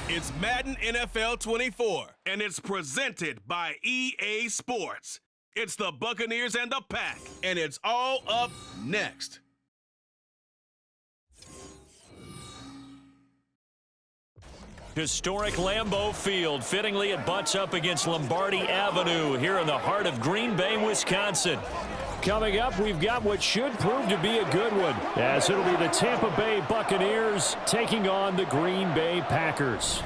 It's Madden NFL 24, and it's presented by EA Sports. It's the Buccaneers and the Pack, and it's all up next. Historic Lambeau Field. Fittingly, it butts up against Lombardi Avenue here in the heart of Green Bay, Wisconsin. Coming up, we've got what should prove to be a good one, as it'll be the Tampa Bay Buccaneers taking on the Green Bay Packers.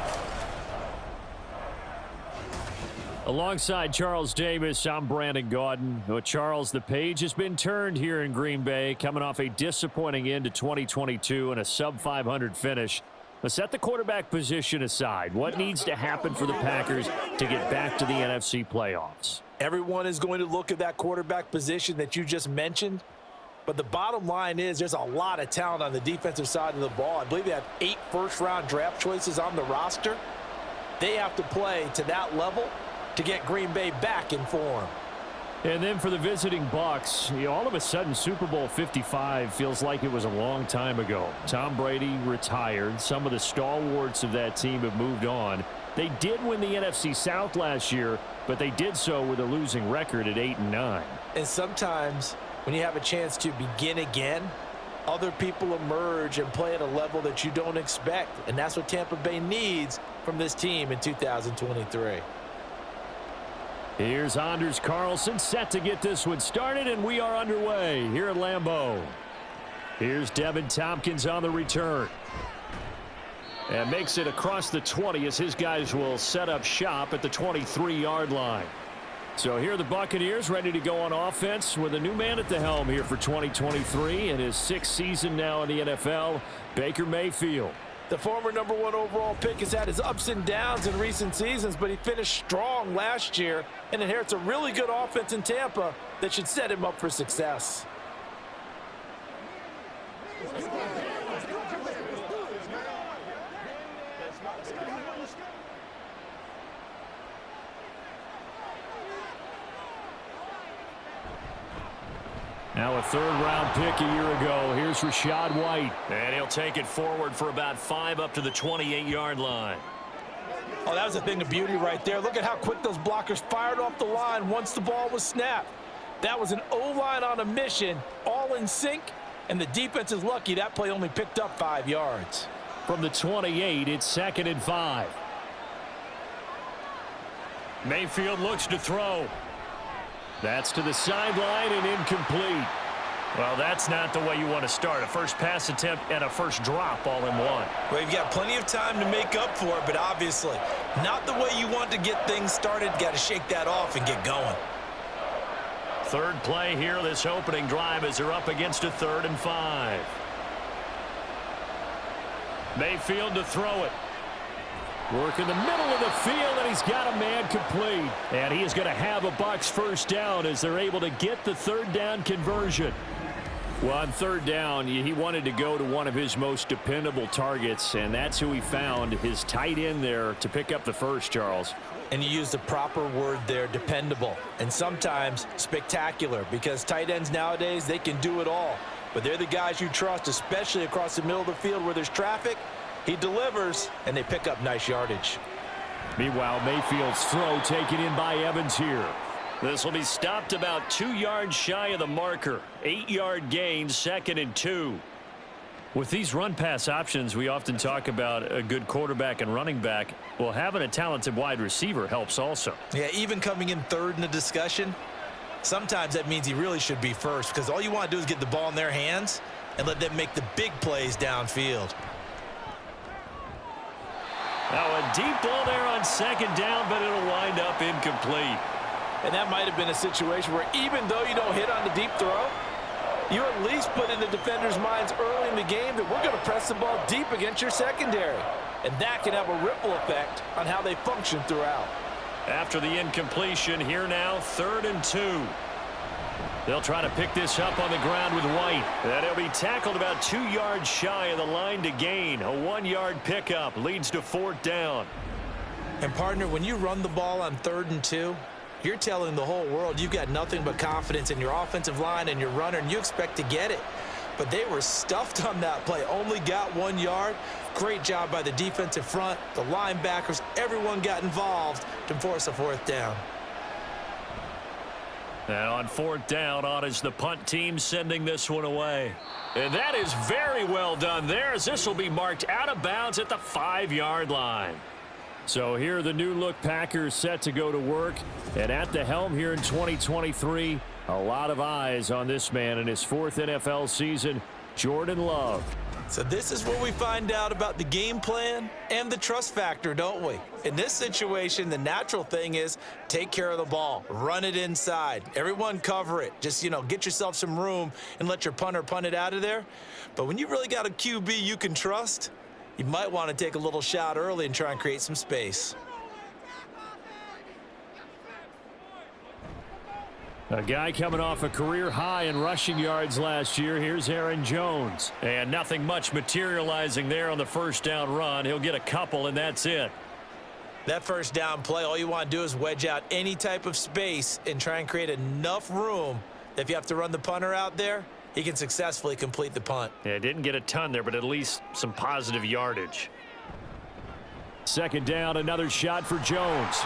Alongside Charles Davis, I'm Brandon Gaudin. Well, Charles, the page has been turned here in Green Bay, coming off a disappointing end to 2022 and a sub-500 finish. Let's set the quarterback position aside. What needs to happen for the Packers to get back to the NFC playoffs? Everyone is going to look at that quarterback position that you just mentioned. But the bottom line is there's a lot of talent on the defensive side of the ball. I believe they have 8 first-round draft choices on the roster. They have to play to that level to get Green Bay back in form. And then for the visiting Bucs, all of a sudden Super Bowl 55 feels like it was a long time ago. Tom Brady retired. Some of the stalwarts of that team have moved on. They did win the NFC South last year, but they did so with a losing record at 8-9. And sometimes when you have a chance to begin again, other people emerge and play at a level that you don't expect. And that's what Tampa Bay needs from this team in 2023. Here's Anders Carlson set to get this one started, and we are underway here at Lambeau. Here's Devin Tompkins on the return. And makes it across the 20 as his guys will set up shop at the 23-yard line. So here are the Buccaneers ready to go on offense with a new man at the helm here for 2023 in his 6th season now in the NFL, Baker Mayfield. The former #1 overall pick has had his ups and downs in recent seasons, but he finished strong last year and inherits a really good offense in Tampa that should set him up for success. Now a 3rd-round pick a year ago. Here's Rachaad White. And he'll take it forward for about 5 up to the 28-yard line. Oh, that was a thing of beauty right there. Look at how quick those blockers fired off the line once the ball was snapped. That was an O-line on a mission, all in sync, and the defense is lucky that play only picked up 5 yards. From the 28, it's 2nd and 5. Mayfield looks to throw. That's to the sideline and incomplete. Well, that's not the way you want to start. A first pass attempt and a first drop all in one. Well, you've got plenty of time to make up for it, but obviously not the way you want to get things started. Got to shake that off and get going. 3rd play here, this opening drive, as they're up against a 3rd and 5. Mayfield to throw it. Work in the middle of the field, and he's got a man complete. And he is going to have a Bucs first down as they're able to get the 3rd down conversion. Well, on 3rd down, he wanted to go to one of his most dependable targets, and that's who he found, his tight end there, to pick up the first, Charles. And you used the proper word there, dependable, and sometimes spectacular, because tight ends nowadays, they can do it all. But they're the guys you trust, especially across the middle of the field where there's traffic. He delivers, and they pick up nice yardage. Meanwhile, Mayfield's throw taken in by Evans here. This will be stopped about 2 yards shy of the marker. 8-yard gain, 2nd and 2. With these run-pass options, we often talk about a good quarterback and running back. Well, having a talented wide receiver helps also. Yeah, even coming in 3rd in the discussion, sometimes that means he really should be first, because all you want to do is get the ball in their hands and let them make the big plays downfield. Now a deep ball there on 2nd down, but it'll wind up incomplete. And that might have been a situation where even though you don't hit on the deep throw, you at least put in the defenders' minds early in the game that we're going to press the ball deep against your secondary. And that can have a ripple effect on how they function throughout. After the incompletion, here now, 3rd and 2. They'll try to pick this up on the ground with White. And he'll be tackled about 2 yards shy of the line to gain. A 1-yard pickup leads to 4th down. And, partner, when you run the ball on 3rd and 2, you're telling the whole world you've got nothing but confidence in your offensive line and your runner, and you expect to get it. but they were stuffed on that play. Only got 1 yard. Great job by the defensive front, the linebackers. Everyone got involved to force a 4th down. Now on 4th down, on is the punt team sending this one away. And that is very well done there, as this will be marked out of bounds at the 5-yard line. So here are the new-look Packers set to go to work. And at the helm here in 2023, a lot of eyes on this man in his 4th NFL season, Jordan Love. So this is where we find out about the game plan and the trust factor, don't we? In this situation, the natural thing is take care of the ball, run it inside. Everyone cover it. Just, get yourself some room and let your punter punt it out of there. But when you really got a QB you can trust, you might want to take a little shot early and try and create some space. A guy coming off a career high in rushing yards last year. Here's Aaron Jones. And nothing much materializing there on the 1st down run. He'll get a couple, and that's it. That 1st down play, all you want to do is wedge out any type of space and try and create enough room that if you have to run the punter out there, he can successfully complete the punt. Yeah, didn't get a ton there, but at least some positive yardage. 2nd down, another shot for Jones.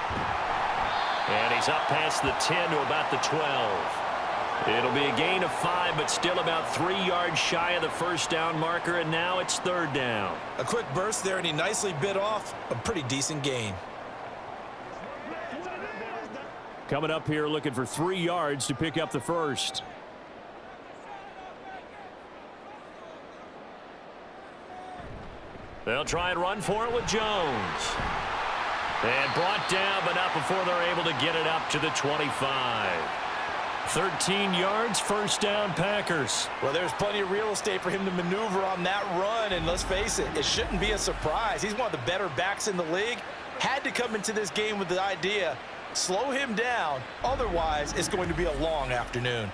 And he's up past the 10 to about the 12. It'll be a gain of 5, but still about 3 yards shy of the 1st down marker, and now it's 3rd down. A quick burst there, and he nicely bit off a pretty decent gain. Coming up here looking for 3 yards to pick up the 1st. They'll try and run for it with Jones. And brought down, but not before they're able to get it up to the 25. 13 yards, 1st down Packers. Well, there's plenty of real estate for him to maneuver on that run, and let's face it, it shouldn't be a surprise. He's one of the better backs in the league. Had to come into this game with the idea, slow him down, otherwise it's going to be a long afternoon.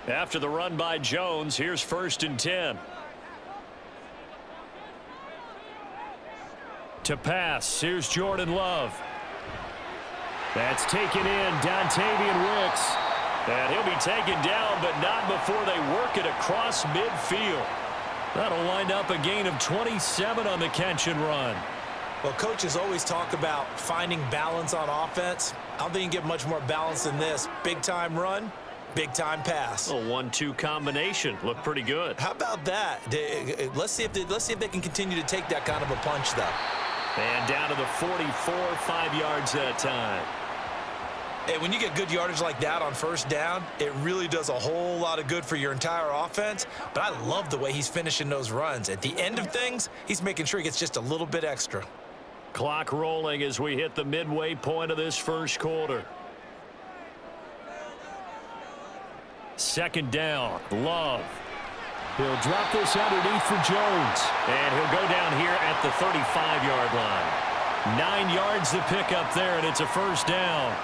After the run by Jones, here's 1st and 10. To pass, here's Jordan Love. That's taken in, Dontavian Wicks. And he'll be taken down, but not before they work it across midfield. That'll wind up a gain of 27 on the catch and run. Well, coaches always talk about finding balance on offense. I don't think you can get much more balance than this. Big-time run, big-time pass. A 1-2 combination. Looked pretty good. How about that? Let's see if they can continue to take that kind of a punch, though. And down to the 44, 5 yards that time. Hey, when you get good yardage like that on 1st down, it really does a whole lot of good for your entire offense. But I love the way he's finishing those runs. At the end of things, he's making sure he gets just a little bit extra. Clock rolling as we hit the midway point of this 1st quarter. 2nd down, Love. He'll drop this underneath for Jones. And he'll go down here at the 35-yard line. 9 yards to pick up there, and it's a 1st down.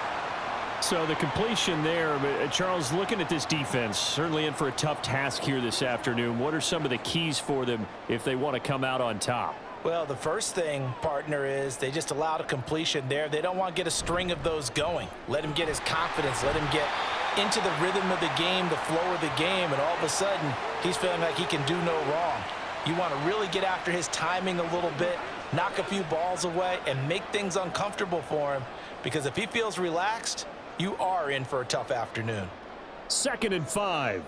So the completion there, but Charles, looking at this defense, certainly in for a tough task here this afternoon. What are some of the keys for them if they want to come out on top? Well, the first thing, partner, is they just allowed a completion there. They don't want to get a string of those going. Let him get his confidence. Let him get into the rhythm of the game, the flow of the game, and all of a sudden, he's feeling like he can do no wrong. You want to really get after his timing a little bit, knock a few balls away, and make things uncomfortable for him, because if he feels relaxed, you are in for a tough afternoon. 2nd and 5.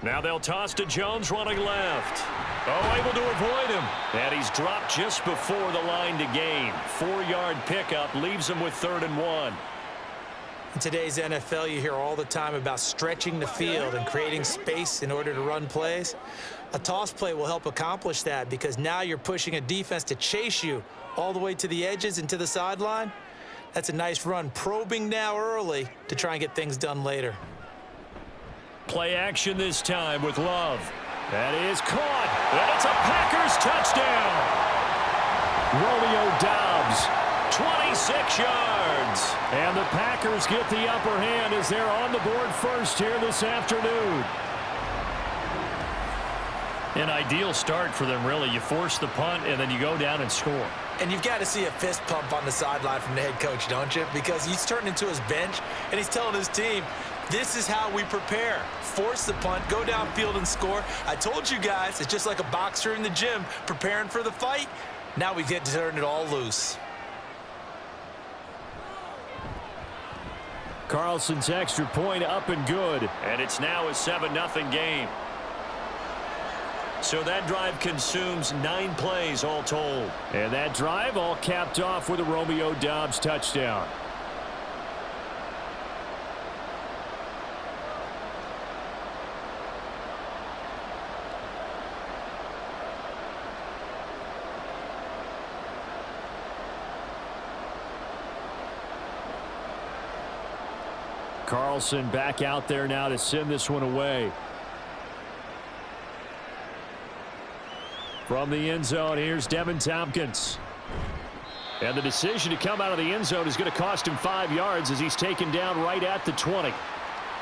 Now they'll toss to Jones running left. Oh, able to avoid him. And he's dropped just before the line to gain. 4-yard pickup leaves him with 3rd and 1. In today's NFL, you hear all the time about stretching the field and creating space in order to run plays. A toss play will help accomplish that, because now you're pushing a defense to chase you all the way to the edges and to the sideline. That's a nice run, probing now early to try and get things done later. Play action this time with Love. That is caught, and it's a Packers touchdown. Romeo Doubs, 26 yards. And the Packers get the upper hand as they're on the board first here this afternoon. An ideal start for them, really. You force the punt, and then you go down and score. And you've got to see a fist pump on the sideline from the head coach, don't you? Because he's turned into his bench, and he's telling his team, this is how we prepare. Force the punt, go downfield and score. I told you guys, it's just like a boxer in the gym preparing for the fight. Now we get to turn it all loose. Carlson's extra point up and good. And it's now a 7-0 game. So that drive consumes 9 plays all told. And that drive all capped off with a Romeo Doubs touchdown. Carlson back out there now to send this one away. From the end zone, here's Devin Tompkins. And the decision to come out of the end zone is going to cost him 5 yards as he's taken down right at the 20.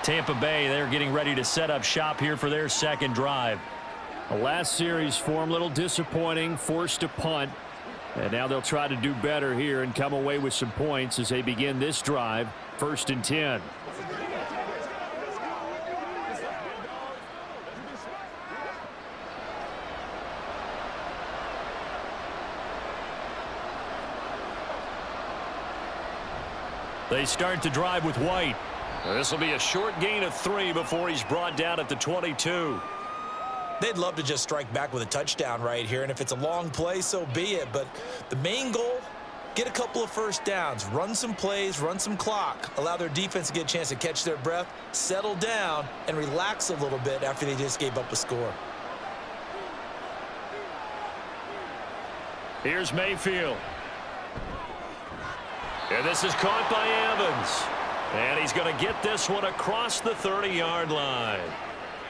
Tampa Bay, they're getting ready to set up shop here for their second drive. The last series for him, a little disappointing, forced to punt. And now they'll try to do better here and come away with some points as they begin this drive, 1st and 10. They start to drive with White. This will be a short gain of 3 before he's brought down at the 22. They'd love to just strike back with a touchdown right here, and if it's a long play, so be it. But the main goal, get a couple of first downs, run some plays, run some clock, allow their defense to get a chance to catch their breath, settle down, and relax a little bit after they just gave up a score. Here's Mayfield. And this is caught by Evans. And he's going to get this one across the 30-yard line.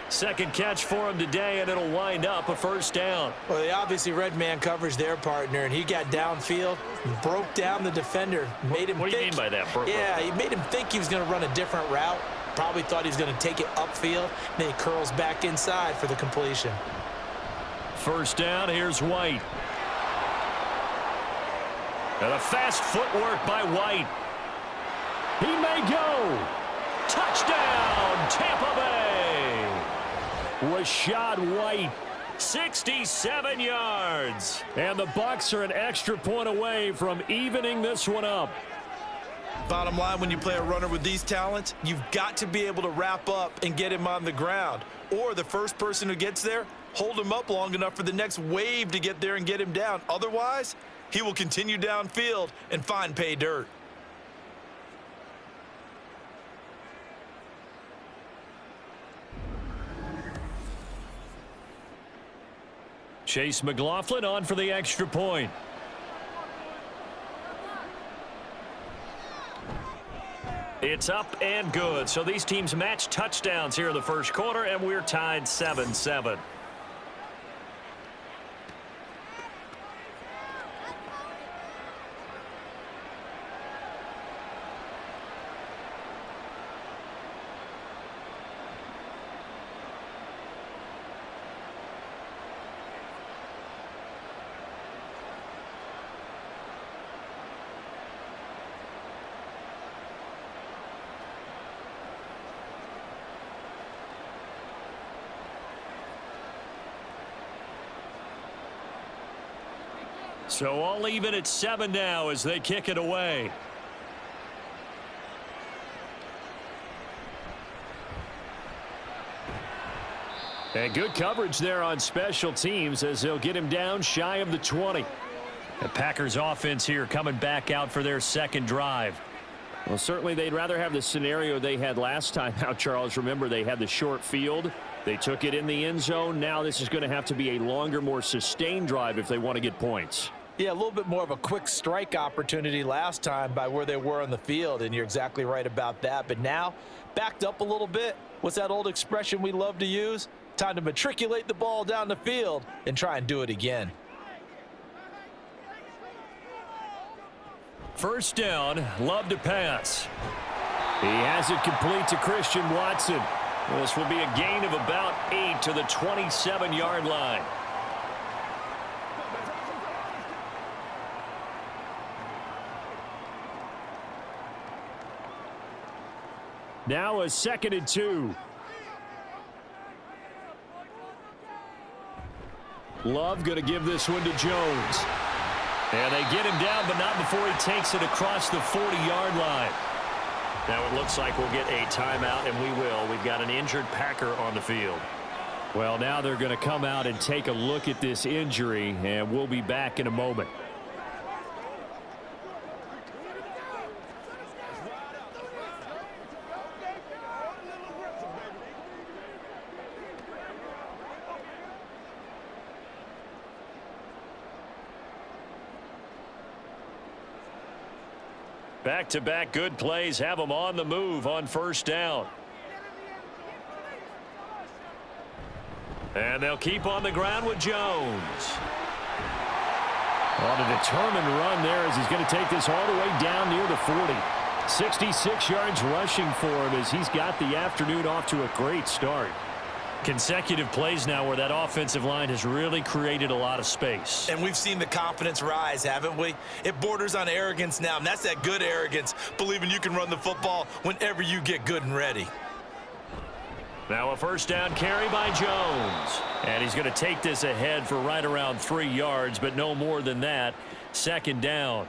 Second catch for him today, and it'll wind up a first down. Well, they obviously red man covers their partner, and he got downfield, broke down the defender, made him What do you mean by that? Yeah, he made him think he was going to run a different route. Probably thought he was going to take it upfield. Then he curls back inside for the completion. First down, here's White. And a fast footwork by White. He may go. Touchdown, Tampa Bay. Rashad White, 67 yards. And the Bucs are an extra point away from evening this one up. Bottom line, when you play a runner with these talents, you've got to be able to wrap up and get him on the ground. Or the first person who gets there, hold him up long enough for the next wave to get there and get him down. Otherwise, he will continue downfield and find pay dirt. Chase McLaughlin on for the extra point. It's up and good. So these teams match touchdowns here in the first quarter, and we're tied 7-7. So all even at 7 now as they kick it away. And good coverage there on special teams as they'll get him down shy of the 20. The Packers offense here coming back out for their second drive. Well, certainly they'd rather have the scenario they had last time out, Charles. Remember, they had the short field. They took it in the end zone. Now this is going to have to be a longer, more sustained drive if they want to get points. Yeah, a little bit more of a quick strike opportunity last time by where they were on the field, and you're exactly right about that. But now, backed up a little bit. What's that old expression we love to use? Time to matriculate the ball down the field and try and do it again. First down, Love to pass. He has it complete to Christian Watson. This will be a gain of about 8 to the 27-yard line. Now a 2nd and 2. Love going to give this one to Jones. And they get him down, but not before he takes it across the 40-yard line. Now it looks like we'll get a timeout, and we will. We've got an injured Packer on the field. Well, now they're going to come out and take a look at this injury, and we'll be back in a moment. Back-to-back good plays have them on the move on 1st down. And they'll keep on the ground with Jones. On a determined run there as he's going to take this all the way down near the 40. 66 yards rushing for him as he's got the afternoon off to a great start. Consecutive plays now where that offensive line has really created a lot of space. And we've seen the confidence rise, haven't we? It borders on arrogance now, and that's that good arrogance, believing you can run the football whenever you get good and ready. Now a 1st down carry by Jones. And he's going to take this ahead for right around 3 yards, but no more than that. 2nd down.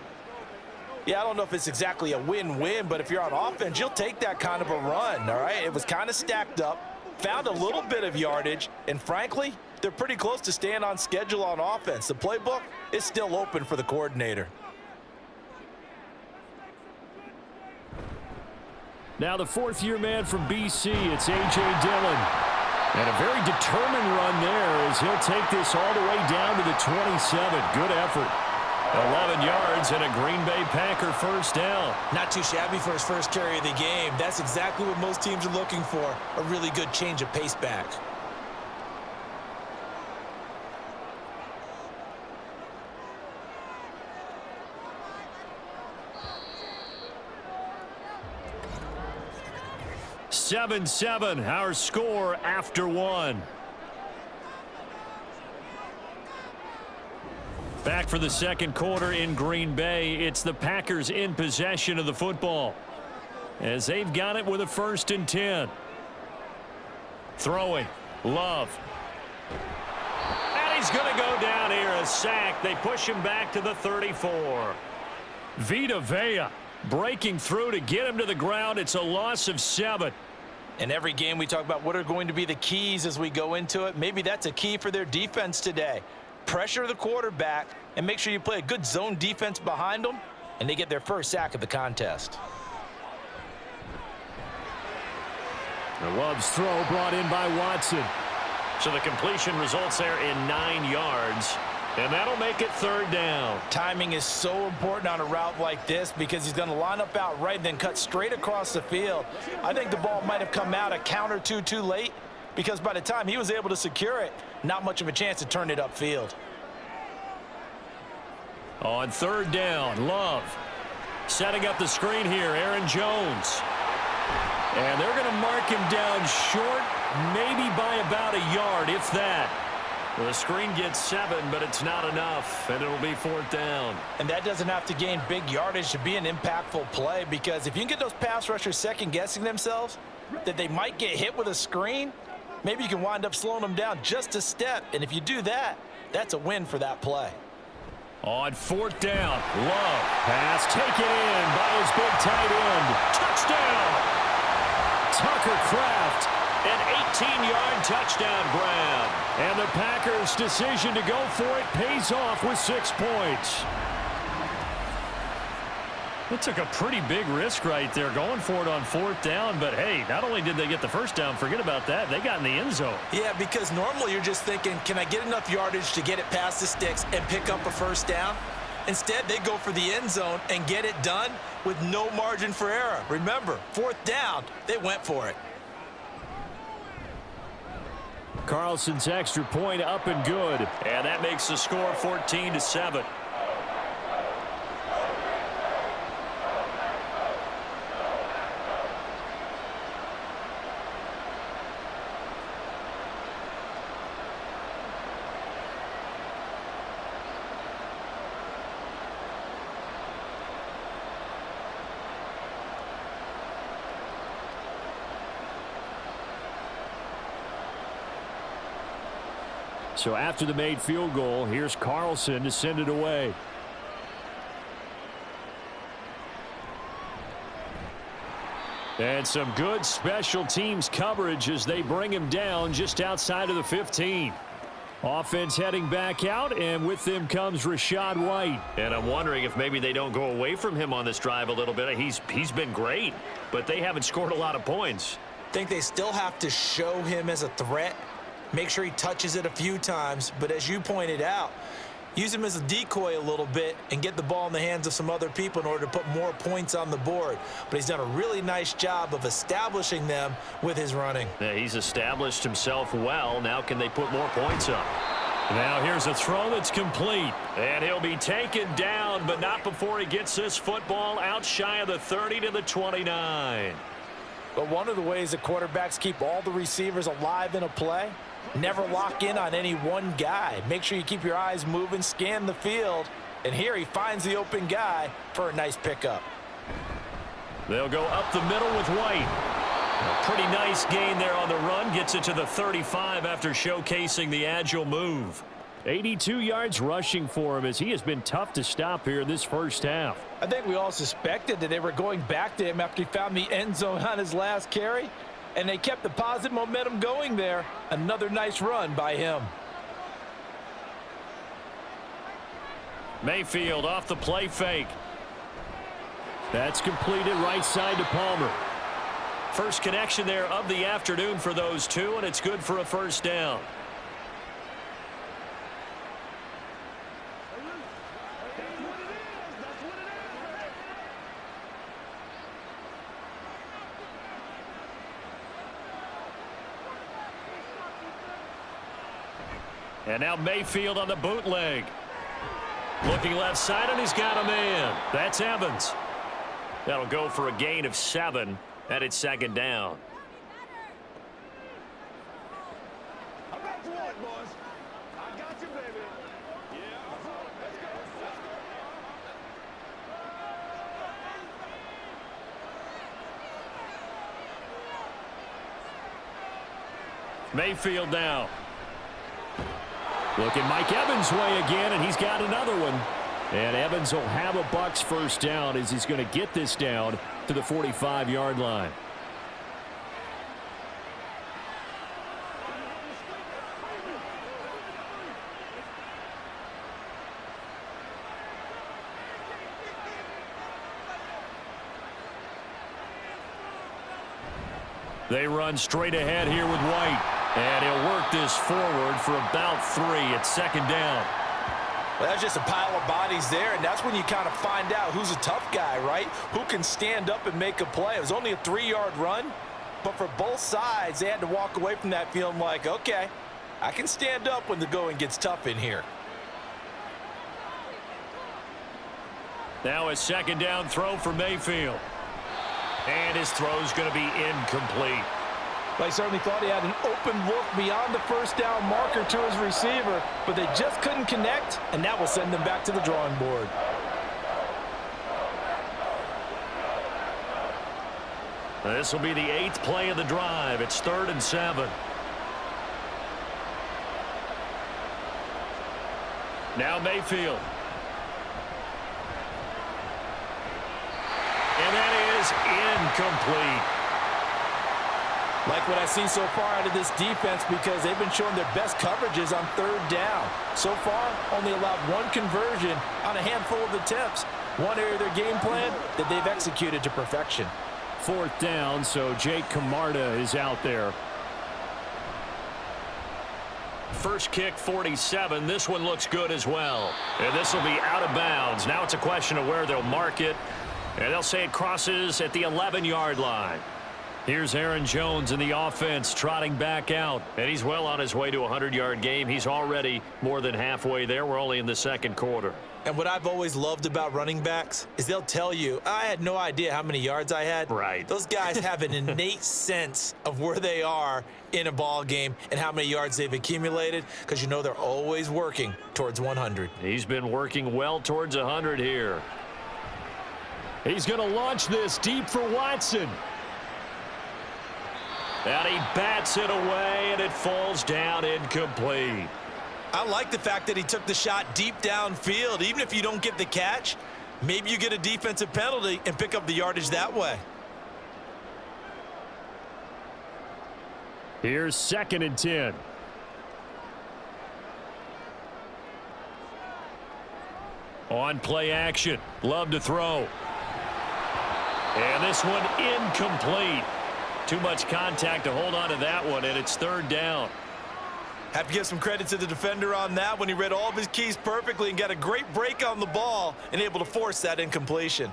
Yeah, I don't know if it's exactly a win-win, but if you're on offense, you'll take that kind of a run, all right? It was kind of stacked up. Found a little bit of yardage, and frankly, they're pretty close to staying on schedule on offense. The playbook is still open for the coordinator. Now the 4th-year man from BC, it's A.J. Dillon. And a very determined run there as he'll take this all the way down to the 27. Good effort. 11 yards and a Green Bay Packer 1st down. Not too shabby for his first carry of the game. That's exactly what most teams are looking for, a really good change of pace back. (7-7) our score after 1. Back for the 2nd quarter in Green Bay. It's the Packers in possession of the football as they've got it with a 1st and 10. Throwing. Love. And he's going to go down here, a sack. They push him back to the 34. Vita Vea breaking through to get him to the ground. It's a loss of 7. In every game we talk about what are going to be the keys as we go into it. Maybe that's a key for their defense today. Pressure the quarterback and make sure you play a good zone defense behind them, and they get their first sack of the contest. The Love's throw brought in by Watson. So the completion results there in 9 yards, and that'll make it 3rd down. Timing is so important on a route like this because he's going to line up out right and then cut straight across the field. I think the ball might have come out a count or two too late because by the time he was able to secure it, not much of a chance to turn it upfield. On 3rd down, Love setting up the screen here, Aaron Jones. And they're going to mark him down short, maybe by about a yard, if that. The screen gets 7, but it's not enough, and it'll be 4th down. And that doesn't have to gain big yardage to be an impactful play because if you can get those pass rushers second-guessing themselves that they might get hit with a screen, maybe you can wind up slowing them down just a step. And if you do that, that's a win for that play. On 4th down, Love. Pass taken in by his big tight end. Touchdown! Tucker Kraft, an 18-yard touchdown grab. And the Packers' decision to go for it pays off with 6 points. It took a pretty big risk right there going for it on 4th down, but hey, not only did they get the 1st down, forget about that, they got in the end zone. Yeah, because normally you're just thinking, can I get enough yardage to get it past the sticks and pick up a 1st down? Instead, they go for the end zone and get it done with no margin for error. Remember, 4th down, they went for it. Carlson's extra point up and good, and that makes the score 14-7. So after the made field goal, here's Carlson to send it away. And some good special teams coverage as they bring him down just outside of the 15. Offense heading back out, and with them comes Rachaad White. And I'm wondering if maybe they don't go away from him on this drive a little bit. He's been great, but they haven't scored a lot of points. I think they still have to show him as a threat, make sure he touches it a few times, but as you pointed out, use him as a decoy a little bit and get the ball in the hands of some other people in order to put more points on the board. But he's done a really nice job of establishing them with his running. Yeah, he's established himself well. Now can they put more points up? Now here's a throw that's complete. And he'll be taken down, but not before he gets this football out shy of the 30 to the 29. But one of the ways that quarterbacks keep all the receivers alive in a play, never lock in on any one guy. Make sure you keep your eyes moving, scan the field, and here he finds the open guy for a nice pickup. They'll go up the middle with White. A pretty nice gain there on the run. Gets it to the 35 after showcasing the agile move. 82 yards rushing for him as he has been tough to stop here this first half. I think we all suspected that they were going back to him after he found the end zone on his last carry, and they kept the positive momentum going there. Another nice run by him. Mayfield off the play fake. That's completed right side to Palmer. First connection there of the afternoon for those two, and it's good for a first down. And now Mayfield on the bootleg. Looking left side, and he's got a man. That's Evans. That'll go for a gain of 7, and it's second down. Mayfield now. Looking Mike Evans' way again, and he's got another one. And Evans will have a Bucs first down as he's going to get this down to the 45-yard line. They run straight ahead here with White. And he'll work this forward for about 3 at second down. Well, that's just a pile of bodies there, and that's when you kind of find out who's a tough guy, right? Who can stand up and make a play. It was only a 3-yard run, but for both sides, they had to walk away from that feeling like, okay, I can stand up when the going gets tough in here. Now a second down throw for Mayfield. And his throw's going to be incomplete. They certainly thought he had an open look beyond the first down marker to his receiver, but they just couldn't connect, and that will send them back to the drawing board. This will be the 8th play of the drive. It's 3rd and 7. Now Mayfield. And that is incomplete. Like what I see so far out of this defense because they've been showing their best coverages on 3rd down. So far, only allowed 1 conversion on a handful of attempts. One area of their game plan that they've executed to perfection. 4th down, so Jake Camarda is out there. First kick, 47. This one looks good as well. And this will be out of bounds. Now it's a question of where they'll mark it. And they'll say it crosses at the 11-yard line. Here's Aaron Jones in the offense trotting back out. And he's well on his way to a 100-yard game. He's already more than halfway there. We're only in the second quarter. And what I've always loved about running backs is they'll tell you, I had no idea how many yards I had. Right. Those guys have an innate sense of where they are in a ball game and how many yards they've accumulated because you know they're always working towards 100. He's been working well towards 100 here. He's going to launch this deep for Watson. And he bats it away, and it falls down incomplete. I like the fact that he took the shot deep downfield. Even if you don't get the catch, maybe you get a defensive penalty and pick up the yardage that way. Here's 2nd and 10. On play action. Love to throw. And this one incomplete. Too much contact to hold on to that one, and it's 3rd down. Have to give some credit to the defender on that one. He read all of his keys perfectly and got a great break on the ball and able to force that incompletion.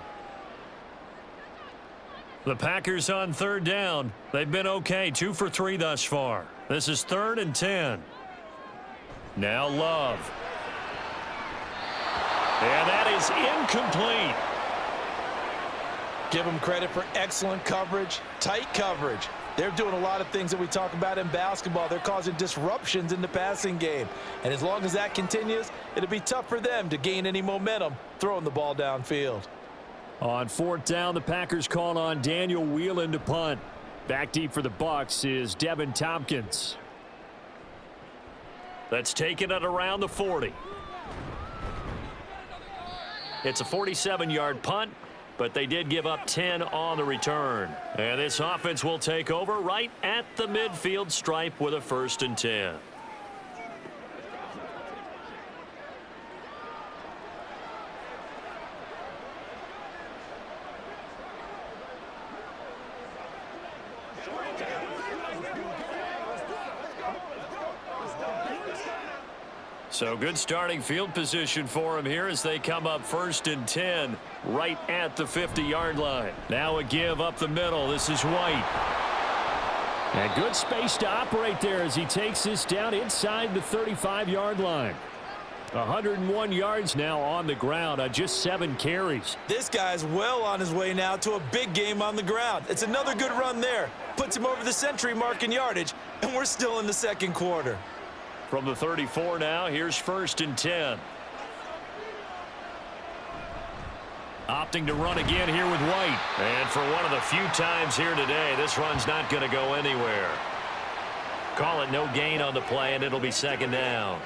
The Packers on 3rd down. They've been okay, 2 for 3 thus far. This is 3rd and 10. Now Love. And that is incomplete. Give them credit for excellent coverage, tight coverage. They're doing a lot of things that we talk about in basketball. They're causing disruptions in the passing game. And as long as that continues, it'll be tough for them to gain any momentum throwing the ball downfield. On 4th down, the Packers call on Daniel Whelan to punt. Back deep for the Bucs is Devin Tompkins. That's taken at around the 40. It's a 47-yard punt, but they did give up 10 on the return. And this offense will take over right at the midfield stripe with a 1st and 10. So good starting field position for him here as they come up 1st and 10 right at the 50-yard line. Now a give up the middle. This is White. And good space to operate there as he takes this down inside the 35-yard line. 101 yards now on the ground on just 7 carries. This guy's well on his way now to a big game on the ground. It's another good run there. Puts him over the century mark in yardage, and we're still in the 2nd quarter. From the 34 now, here's 1st and 10. Opting to run again here with White. And for one of the few times here today, this run's not going to go anywhere. Call it no gain on the play, and it'll be 2nd down.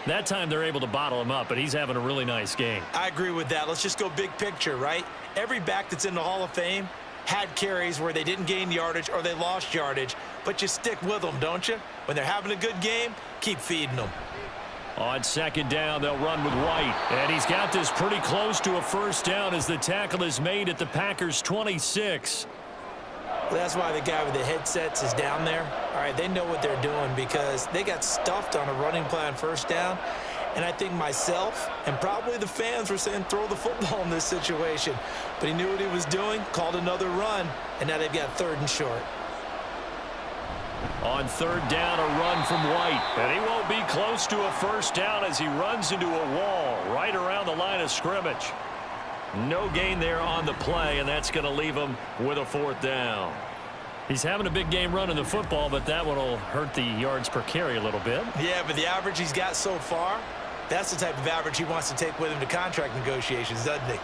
That time they're able to bottle him up, but he's having a really nice game. I agree with that. Let's just go big picture, right? Every back that's in the Hall of Fame had carries where they didn't gain yardage or they lost yardage, but you stick with them, don't you? When they're having a good game, keep feeding them. On 2nd down, they'll run with White. And he's got this pretty close to a 1st down as the tackle is made at the Packers' 26. Well, that's why the guy with the headsets is down there. All right, they know what they're doing because they got stuffed on a running play on 1st down. And I think myself and probably the fans were saying throw the football in this situation. But he knew what he was doing, called another run, and now they've got 3rd and short. On 3rd down, a run from White. And he won't be close to a 1st down as he runs into a wall right around the line of scrimmage. No gain there on the play, and that's going to leave him with a 4th down. He's having a big game running the football, but that one will hurt the yards per carry a little bit. Yeah, but the average he's got so far, that's the type of average he wants to take with him to contract negotiations, doesn't he?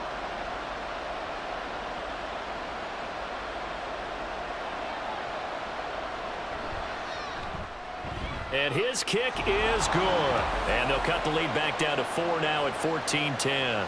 And his kick is good. And they'll cut the lead back down to 4 now at 14-10.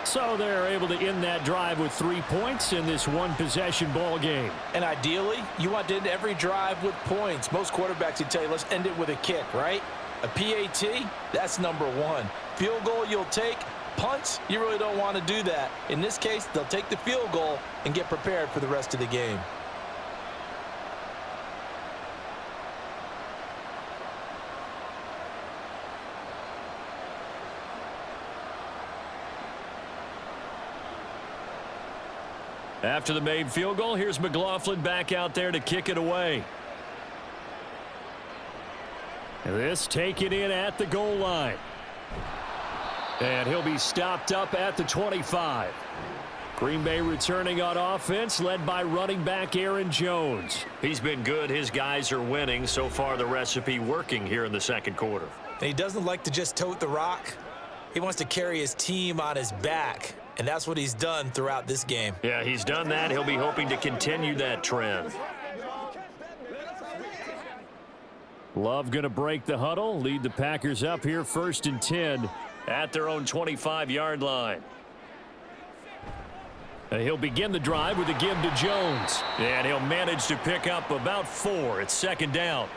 So they're able to end that drive with 3 points in this one-possession ball game. And ideally, you want to end every drive with points. Most quarterbacks would tell you, let's end it with a kick, right? A PAT, that's number 1. Field goal you'll take. Punts, you really don't want to do that. In this case, they'll take the field goal and get prepared for the rest of the game. After the made field goal, here's McLaughlin back out there to kick it away. And this taken in at the goal line. And he'll be stopped up at the 25. Green Bay returning on offense, led by running back Aaron Jones. He's been good. His guys are winning. So far, the recipe working here in the 2nd quarter. And he doesn't like to just tote the rock. He wants to carry his team on his back. And that's what he's done throughout this game. Yeah, he's done that. He'll be hoping to continue that trend. Love going to break the huddle, lead the Packers up here 1st and 10 at their own 25-yard line. He'll begin the drive with a give to Jones. And he'll manage to pick up about 4. It's 2nd down.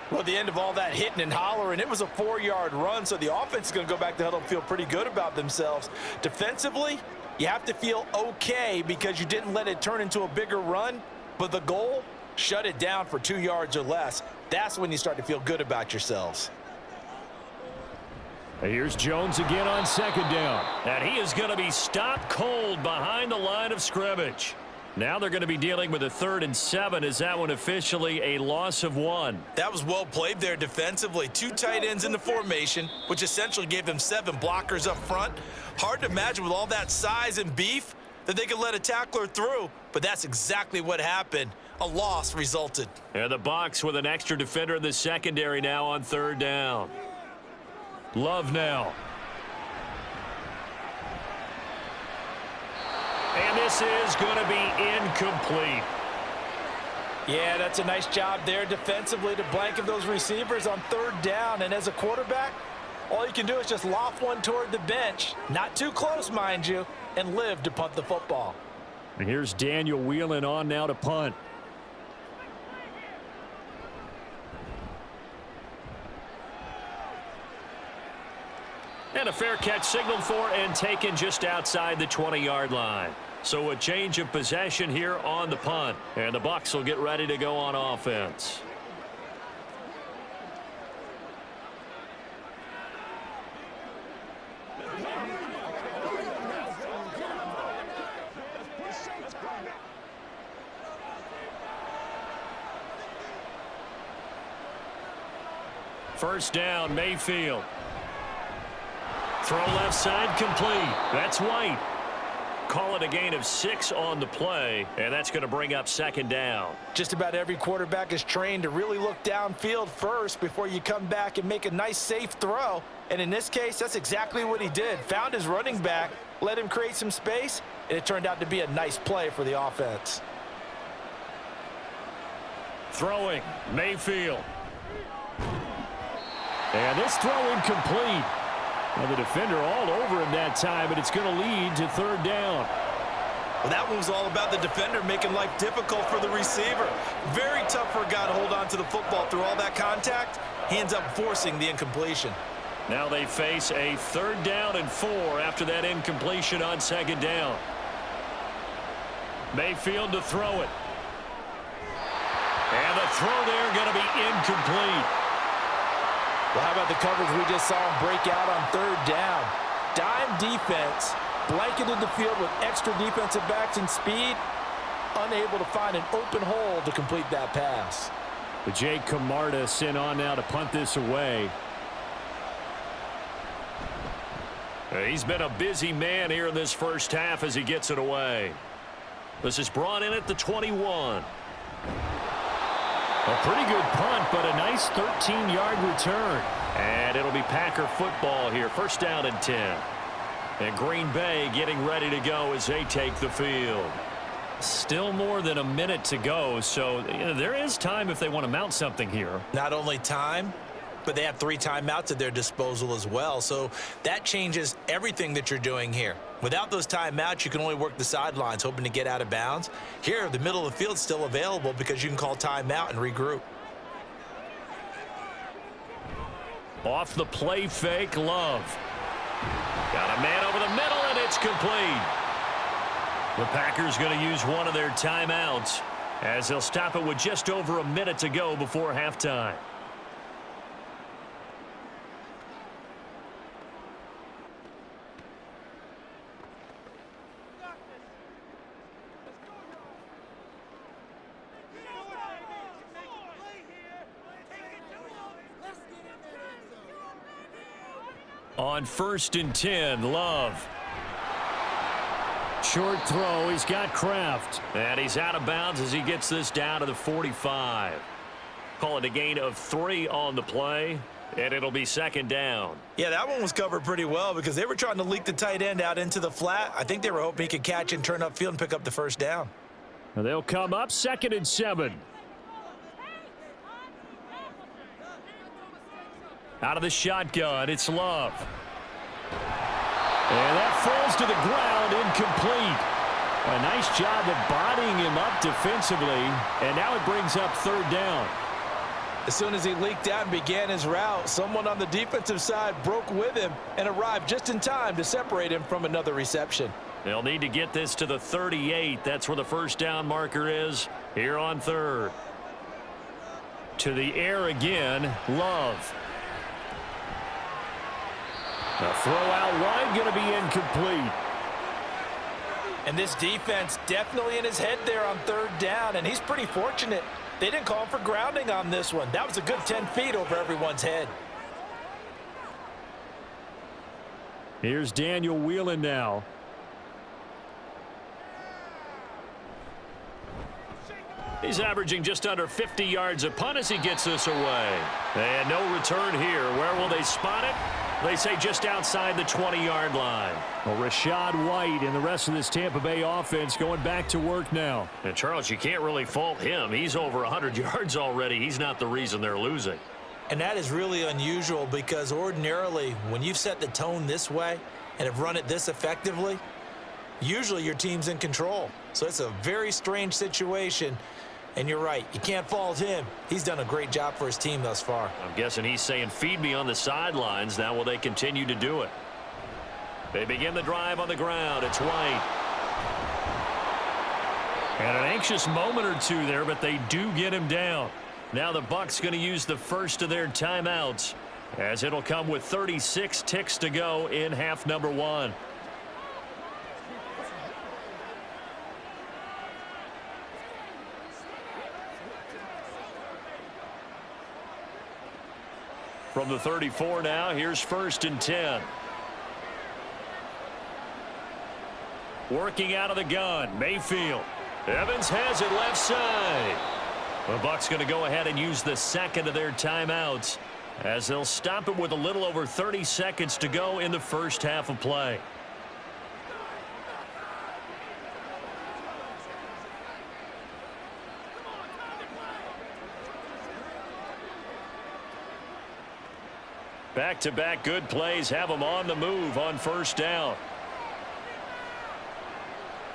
Well, at the end of all that hitting and hollering, it was a 4-yard run, so the offense is going to go back to the huddle and feel pretty good about themselves. Defensively, you have to feel okay because you didn't let it turn into a bigger run, but the goal, shut it down for 2 yards or less. That's when you start to feel good about yourselves. Here's Jones again on 2nd down. And he is going to be stopped cold behind the line of scrimmage. Now they're going to be dealing with a 3rd and 7. Is that one officially a loss of 1? That was well played there defensively. 2 tight ends in the formation, which essentially gave them 7 blockers up front. Hard to imagine with all that size and beef that they could let a tackler through, but that's exactly what happened. A loss resulted. And the Bucs with an extra defender in the secondary now on 3rd down. Love now. And this is going to be incomplete. Yeah, that's a nice job there defensively to blanket those receivers on 3rd down. And as a quarterback, all you can do is just loft one toward the bench. Not too close, mind you, and live to punt the football. And here's Daniel Whelan on now to punt. And a fair catch signaled for and taken just outside the 20-yard line. So a change of possession here on the punt. And the Bucs will get ready to go on offense. First down, Mayfield. Throw left side complete. That's White. Call it a gain of 6 on the play, and that's going to bring up 2nd down. Just about every quarterback is trained to really look downfield first before you come back and make a nice, safe throw. And in this case, that's exactly what he did. Found his running back, let him create some space, and it turned out to be a nice play for the offense. Throwing, Mayfield. And this throw incomplete. Well, the defender all over him that time, but it's going to lead to 3rd down. Well, that one was all about the defender making life difficult for the receiver. Very tough for a guy to hold on to the football through all that contact. He ends up forcing the incompletion. Now they face a 3rd down and 4 after that incompletion on 2nd down. Mayfield to throw it. And the throw there going to be incomplete. Well, how about the coverage we just saw him break out on 3rd down? Dime defense, blanketed the field with extra defensive backs and speed, unable to find an open hole to complete that pass. But Jake Camarda sent on now to punt this away. He's been a busy man here in this first half as he gets it away. This is brought in at the 21. A pretty good punt, but a nice 13-yard return. And it'll be Packer football here. 1st down and 10. And Green Bay getting ready to go as they take the field. Still more than a minute to go, so there is time if they want to mount something here. Not only time, but they have 3 timeouts at their disposal as well. So that changes everything that you're doing here. Without those timeouts, you can only work the sidelines, hoping to get out of bounds. Here, the middle of the field's still available because you can call timeout and regroup. Off the play fake, Love. Got a man over the middle, and it's complete. The Packers going to use one of their timeouts as they'll stop it with just over a minute to go before halftime. On 1st and 10, Love. Short throw, he's got Kraft. And he's out of bounds as he gets this down to the 45. Call it a gain of 3 on the play, and it'll be 2nd down. Yeah, that one was covered pretty well because they were trying to leak the tight end out into the flat. I think they were hoping he could catch and turn upfield and pick up the 1st down. And they'll come up 2nd and 7. Out of the shotgun, it's Love. And that falls to the ground, incomplete. A nice job of bodying him up defensively, and now it brings up third down. As soon as he leaked out and began his route, someone on the defensive side broke with him and arrived just in time to separate him from another reception. They'll need to get this to the 38. That's where the first down marker is here on third. To the air again, Love. The throw out wide going to be incomplete. And this defense definitely in his head there on third down, and he's pretty fortunate. They didn't call him for grounding on this one. That was a good 10 feet over everyone's head. Here's Daniel Whelan now. He's averaging just under 50 yards a punt as he gets this away. And no return here. Where will they spot it? They say just outside the 20-yard line. Well, Rashad White and the rest of this Tampa Bay offense going back to work now. And Charles, you can't really fault him. He's over 100 yards already. He's not the reason they're losing. And that is really unusual because ordinarily when you've set the tone this way and have run it this effectively, usually your team's in control. So it's a very strange situation. And you're right, you can't fault him. He's done a great job for his team thus far. I'm guessing he's saying, feed me on the sidelines. Now will they continue to do it? They begin the drive on the ground. It's White. And an anxious moment or two there, but they do get him down. Now the Bucs going to use the first of their timeouts, as it'll come with 36 ticks to go in half number one. From the 34 now, here's 1st and 10. Working out of the gun, Mayfield. Evans has it left side. The Bucs going to go ahead and use the second of their timeouts, as they'll stop it with a little over 30 seconds to go in the first half of play. Back-to-back good plays have them on the move on first down.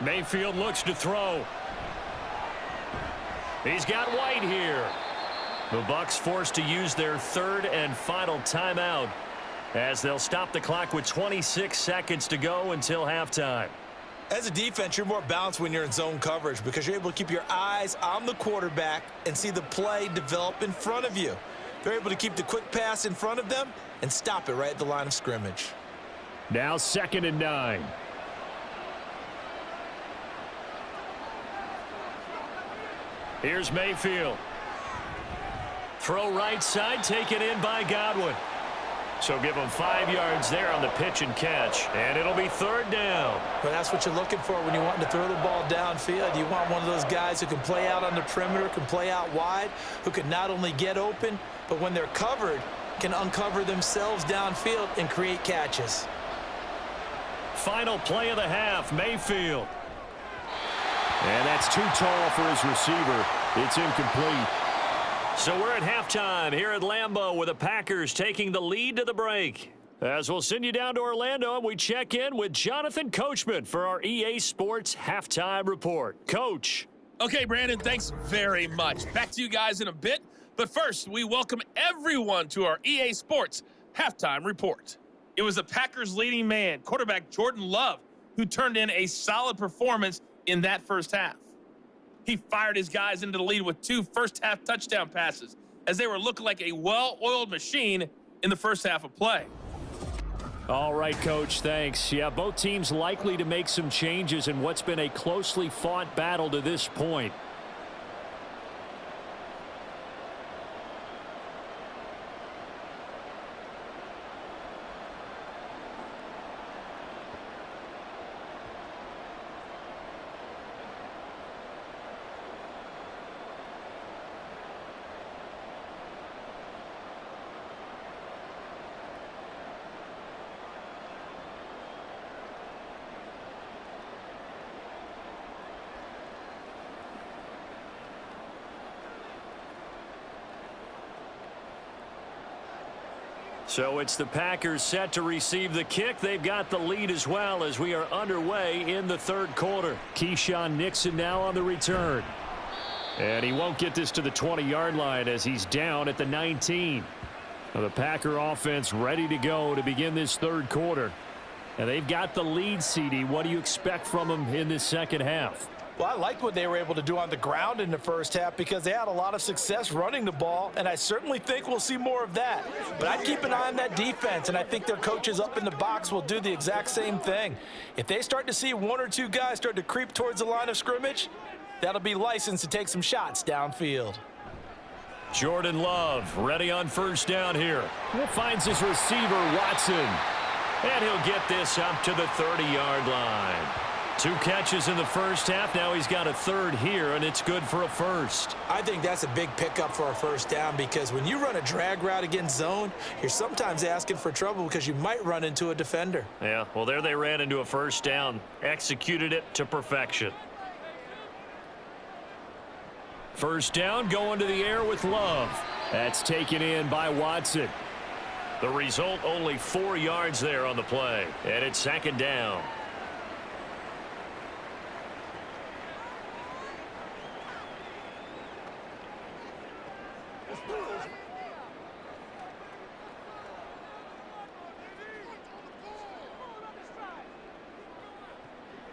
Mayfield looks to throw. He's got White here. The Bucs forced to use their third and final timeout, as they'll stop the clock with 26 seconds to go until halftime. As a defense, you're more balanced when you're in zone coverage because you're able to keep your eyes on the quarterback and see the play develop in front of you. They're able to keep the quick pass in front of them and stop it right at the line of scrimmage. Now 2nd and 9. Here's Mayfield. Throw right side, taken in by Godwin. So give them 5 yards there on the pitch and catch, and it'll be third down. But that's what you're looking for when you're wanting to throw the ball downfield. You want one of those guys who can play out on the perimeter, can play out wide, who can not only get open, but when they're covered, can uncover themselves downfield and create catches. Final play of the half, Mayfield. And that's too tall for his receiver. It's incomplete. So we're at halftime here at Lambeau with the Packers taking the lead to the break. As we'll send you down to Orlando, and we check in with Jonathan Coachman for our EA Sports Halftime Report. Coach. Okay, Brandon, thanks very much. Back to you guys in a bit. But first, we welcome everyone to our EA Sports Halftime Report. It was the Packers' leading man, quarterback Jordan Love, who turned in a solid performance in that first half. He fired his guys into the lead with 2 first-half touchdown passes, as they were looking like a well-oiled machine in the first half of play. All right, Coach, thanks. Yeah, both teams likely to make some changes in what's been a closely fought battle to this point. So it's the Packers set to receive the kick. They've got the lead as well as we are underway in the third quarter. Keyshawn Nixon now on the return. And he won't get this to the 20-yard line as he's down at the 19. Now the Packer offense ready to go to begin this third quarter. And they've got the lead, CD. What do you expect from them in this second half? Well, I liked what they were able to do on the ground in the first half because they had a lot of success running the ball, and I certainly think we'll see more of that. But I'd keep an eye on that defense, and I think their coaches up in the box will do the exact same thing. If they start to see one or two guys start to creep towards the line of scrimmage, that'll be licensed to take some shots downfield. Jordan Love ready on first down here. Finds his receiver, Watson. And he'll get this up to the 30-yard line. 2 catches in the first half. Now he's got a third here, and it's good for a first. I think that's a big pickup for a first down because when you run a drag route against zone, you're sometimes asking for trouble because you might run into a defender. Yeah, well, there they ran into a first down. Executed it to perfection. First down going to the air with Love. That's taken in by Watson. The result, only 4 yards there on the play. And it's second down.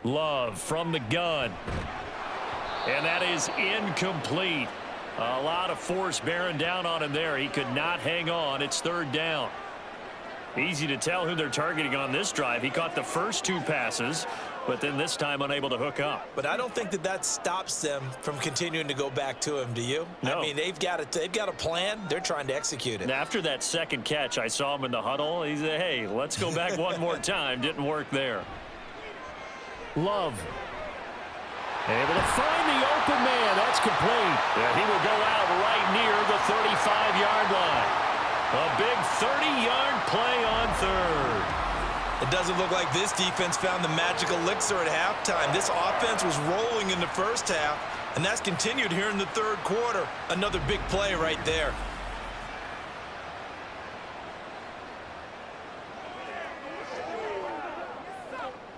Love from the gun. And that is incomplete. A lot of force bearing down on him there. He could not hang on. It's third down. Easy to tell who they're targeting on this drive. He caught the first 2 passes, but then this time unable to hook up. But I don't think that stops them from continuing to go back to him, do you? No. I mean, they've got a plan. They're trying to execute it. After that second catch, I saw him in the huddle. He said, hey, let's go back one more time. Didn't work there. Love. Able to find the open man. That's complete. And he will go out right near the 35-yard line. A big 30-yard play on third. It doesn't look like this defense found the magical elixir at halftime. This offense was rolling in the first half, and that's continued here in the third quarter. Another big play right there.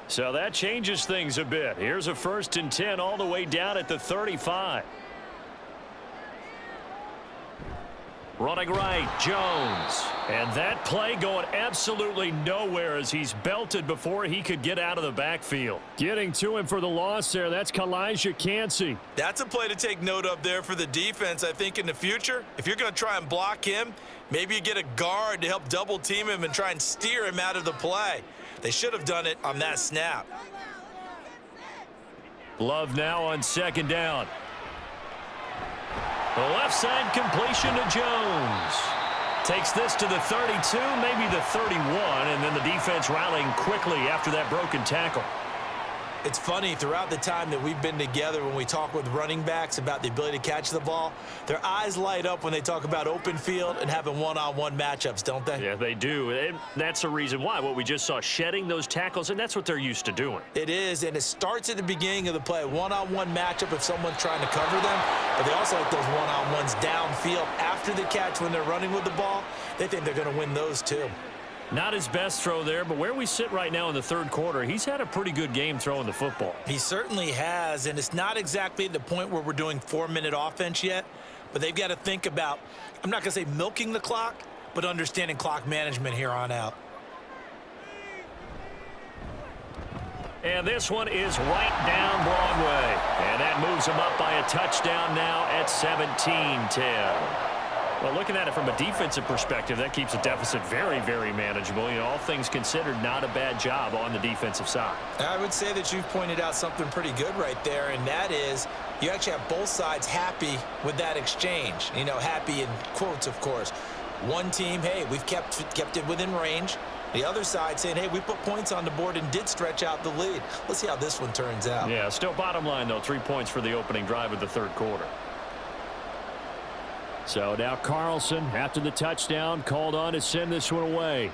So that changes things a bit. Here's a 1st and 10 all the way down at the 35. Running right, Jones. And that play going absolutely nowhere as he's belted before he could get out of the backfield. Getting to him for the loss there, that's Kalijah Cansey. That's a play to take note of there for the defense, I think, in the future. If you're going to try and block him, maybe you get a guard to help double team him and try and steer him out of the play. They should have done it on that snap. Love now on second down. The left side completion to Jones. Takes this to the 32, maybe the 31, and then the defense rallying quickly after that broken tackle. It's funny, throughout the time that we've been together when we talk with running backs about the ability to catch the ball, their eyes light up when they talk about open field and having one-on-one matchups, don't they? Yeah, they do. And that's the reason why. What we just saw, shedding those tackles, and that's what they're used to doing. It is, and it starts at the beginning of the play. One-on-one matchup if someone's trying to cover them, but they also like those one-on-ones downfield after the catch when they're running with the ball. They think they're going to win those too. Not his best throw there, but where we sit right now in the third quarter, he's had a pretty good game throwing the football. He certainly has, and it's not exactly at the point where we're doing 4-minute offense yet, but they've got to think about, I'm not going to say milking the clock, but understanding clock management here on out. And this one is right down Broadway. And that moves him up by a touchdown now at 17-10. Well, looking at it from a defensive perspective, that keeps the deficit very, very manageable. You know, all things considered, not a bad job on the defensive side. I would say that you've pointed out something pretty good right there, and that is you actually have both sides happy with that exchange. You know, happy in quotes, of course. One team, hey, we've kept it within range. The other side saying, hey, we put points on the board and did stretch out the lead. Let's see how this one turns out. Yeah, still bottom line, though, 3 points for the opening drive of the third quarter. So now Carlson, after the touchdown, called on to send this one away.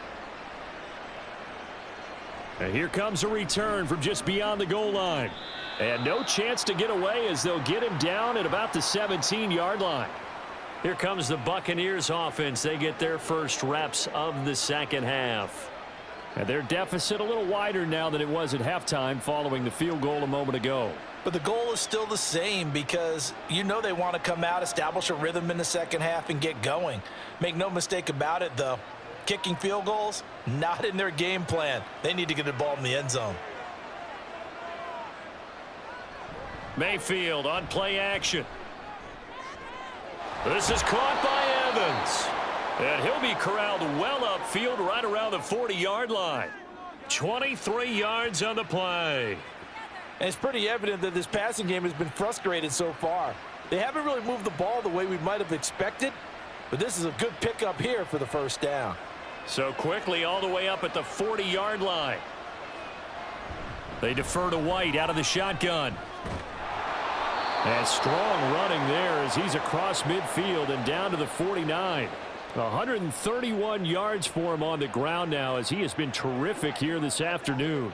And here comes a return from just beyond the goal line. And no chance to get away as they'll get him down at about the 17-yard line. Here comes the Buccaneers offense. They get their first reps of the second half. And their deficit a little wider now than it was at halftime following the field goal a moment ago. But the goal is still the same because you know they want to come out, establish a rhythm in the second half, and get going. Make no mistake about it, though. Kicking field goals, not in their game plan. They need to get the ball in the end zone. Mayfield on play action. This is caught by Evans. And he'll be corralled well upfield right around the 40-yard line. 23 yards on the play. And it's pretty evident that this passing game has been frustrated so far. They haven't really moved the ball the way we might have expected, but this is a good pickup here for the first down. So quickly all the way up at the 40-yard line. They defer to White out of the shotgun. And strong running there as he's across midfield and down to the 49. 131 yards for him on the ground now as he has been terrific here this afternoon.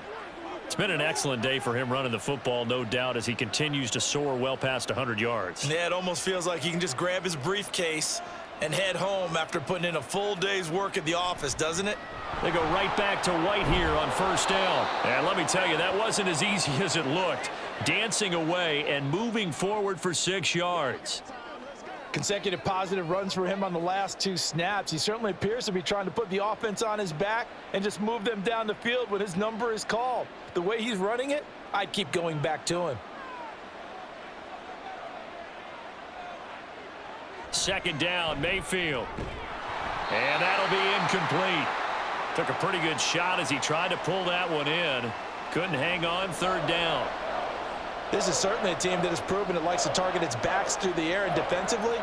It's been an excellent day for him running the football, no doubt, as he continues to soar well past 100 yards. Yeah, it almost feels like he can just grab his briefcase and head home after putting in a full day's work at the office, doesn't it? They go right back to White here on first down. And let me tell you, that wasn't as easy as it looked. Dancing away and moving forward for 6 yards. Consecutive positive runs for him on the last 2 snaps. He certainly appears to be trying to put the offense on his back and just move them down the field when his number is called. The way he's running it, I'd keep going back to him. Second down, Mayfield. And that'll be incomplete. Took a pretty good shot as he tried to pull that one in. Couldn't hang on, third down. This is certainly a team that has proven it likes to target its backs through the air, and defensively,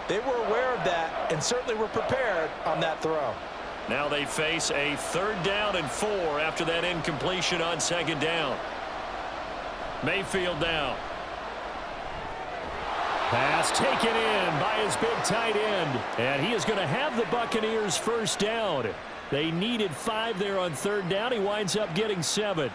they were aware of that and certainly were prepared on that throw. Now they face a 3rd down and 4 after that incompletion on 2nd down. Mayfield down. Pass taken in by his big tight end. And he is going to have the Buccaneers first down. They needed 5 there on 3rd down. He winds up getting 7.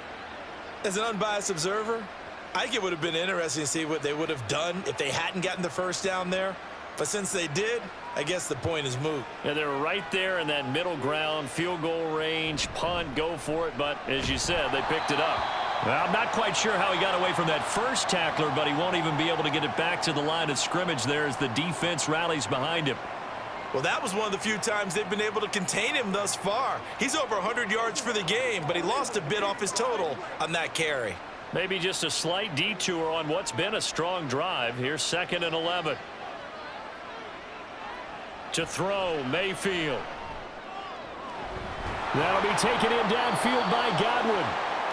As an unbiased observer, I think it would have been interesting to see what they would have done if they hadn't gotten the first down there. But since they did, I guess the point is moot. Yeah, they're right there in that middle ground, field goal range, punt, go for it. But as you said, they picked it up. Well, I'm not quite sure how he got away from that first tackler, but he won't even be able to get it back to the line of scrimmage there as the defense rallies behind him. Well, that was one of the few times they've been able to contain him thus far. He's over 100 yards for the game, but he lost a bit off his total on that carry. Maybe just a slight detour on what's been a strong drive. Here's 2nd and 11. To throw, Mayfield. That'll be taken in downfield by Godwin.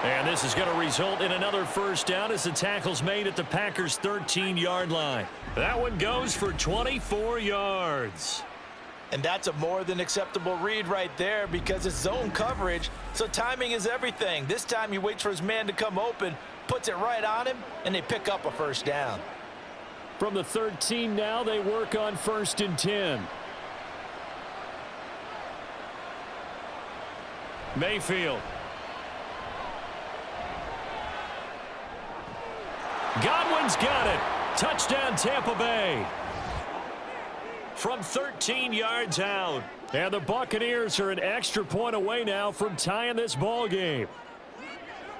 And this is going to result in another first down as the tackle's made at the Packers' 13-yard line. That one goes for 24 yards. And that's a more than acceptable read right there because it's zone coverage, so timing is everything. This time he waits for his man to come open, puts it right on him, and they pick up a first down. From the 13 now, they work on 1st and 10. Mayfield. Godwin's got it. Touchdown, Tampa Bay. From 13 yards out. And the Buccaneers are an extra point away now from tying this ball game.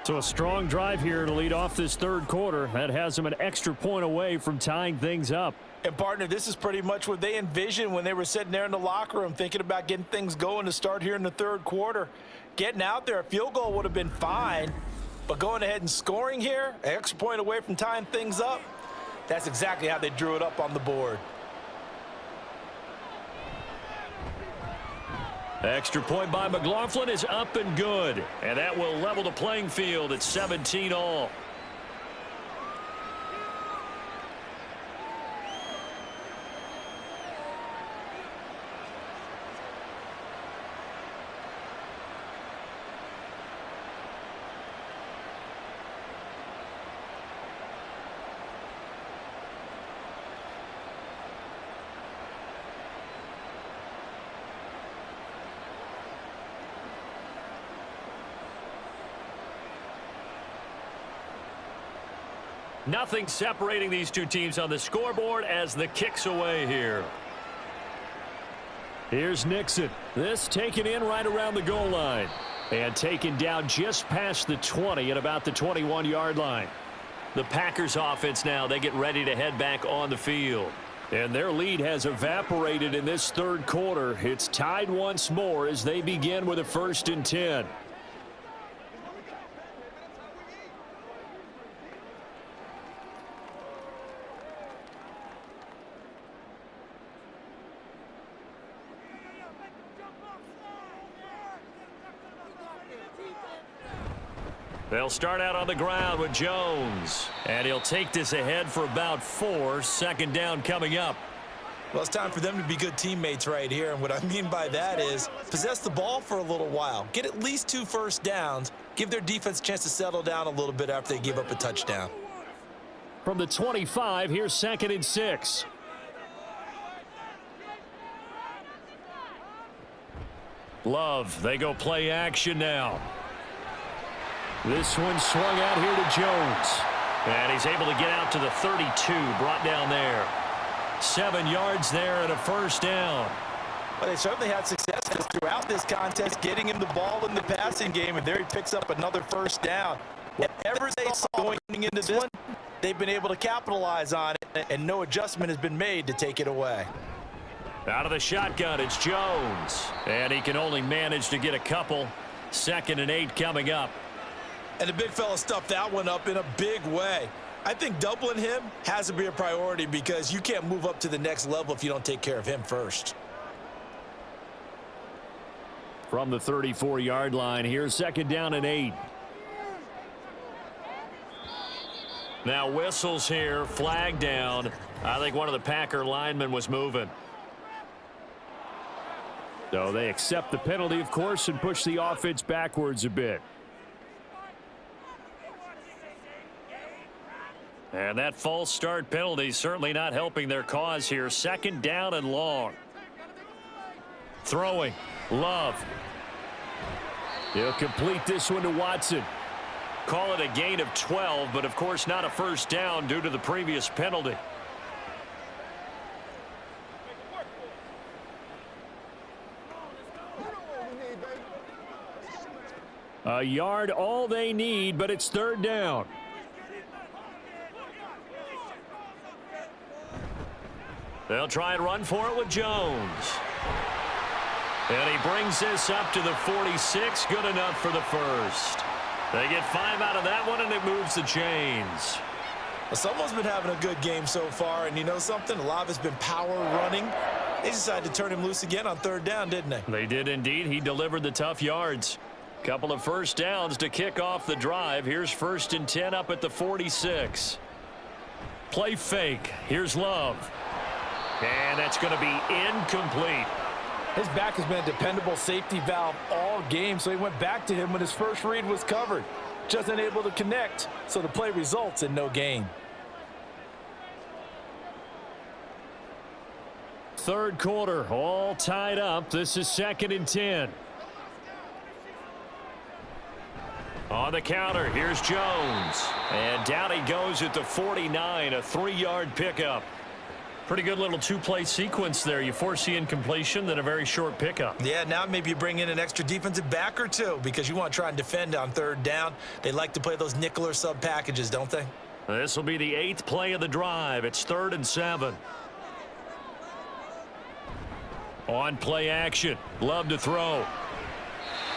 So a strong drive here to lead off this 3rd quarter. That has them an extra point away from tying things up. And, partner, this is pretty much what they envisioned when they were sitting there in the locker room thinking about getting things going to start here in the 3rd quarter. Getting out there, a field goal would have been fine. But going ahead and scoring here, an extra point away from tying things up, that's exactly how they drew it up on the board. Extra point by McLaughlin is up and good. And that will level the playing field at 17 all. Nothing separating these two teams on the scoreboard as the kick's away here. Here's Nixon. This taken in right around the goal line. And taken down just past the 20 at about the 21-yard line. The Packers offense now, they get ready to head back on the field. And their lead has evaporated in this third quarter. It's tied once more as they begin with a 1st and 10. They'll start out on the ground with Jones. And he'll take this ahead for about 4. 2nd down coming up. Well, it's time for them to be good teammates right here. And what I mean by that is possess the ball for a little while. Get at least 2 first downs. Give their defense a chance to settle down a little bit after they give up a touchdown. From the 25, here's 2nd and 6. Love, they go play action now. This one swung out here to Jones. And he's able to get out to the 32, brought down there. 7 yards there and a 1st down. Well, they certainly had success throughout this contest, getting him the ball in the passing game, and there he picks up another 1st down. Whatever they saw going into this one, they've been able to capitalize on it, and no adjustment has been made to take it away. Out of the shotgun, it's Jones. And he can only manage to get a couple. 2nd and 8 coming up. And the big fella stuffed that one up in a big way. I think doubling him has to be a priority because you can't move up to the next level if you don't take care of him first. From the 34-yard line, here's 2nd down and 8. Now whistles here, flag down. I think one of the Packer linemen was moving. So they accept the penalty, of course, and push the offense backwards a bit. And that false start penalty certainly not helping their cause here. 2nd down and long. Throwing. Love. He'll complete this one to Watson. Call it a gain of 12, but of course not a 1st down due to the previous penalty. A yard all they need, but it's 3rd down. They'll try and run for it with Jones. And he brings this up to the 46. Good enough for the 1st. They get 5 out of that one, and it moves the chains. Well, someone's been having a good game so far, and you know something? A lot of it's been power running. They decided to turn him loose again on 3rd down, didn't they? They did indeed. He delivered the tough yards. Couple of 1st downs to kick off the drive. Here's 1st and 10 up at the 46. Play fake. Here's Love. And that's going to be incomplete. His back has been a dependable safety valve all game, so he went back to him when his first read was covered. Just unable to connect, so the play results in no gain. 3rd quarter, all tied up. This is 2nd and 10. On the counter, here's Jones. And down he goes at the 49, a 3-yard pickup. Pretty good little 2-play sequence there. You foresee incompletion, then a very short pickup. Yeah, now maybe you bring in an extra defensive back or 2 because you want to try and defend on 3rd down. They like to play those nickel or sub packages, don't they? This will be the 8th play of the drive. It's 3rd and 7. On play action. Love to throw.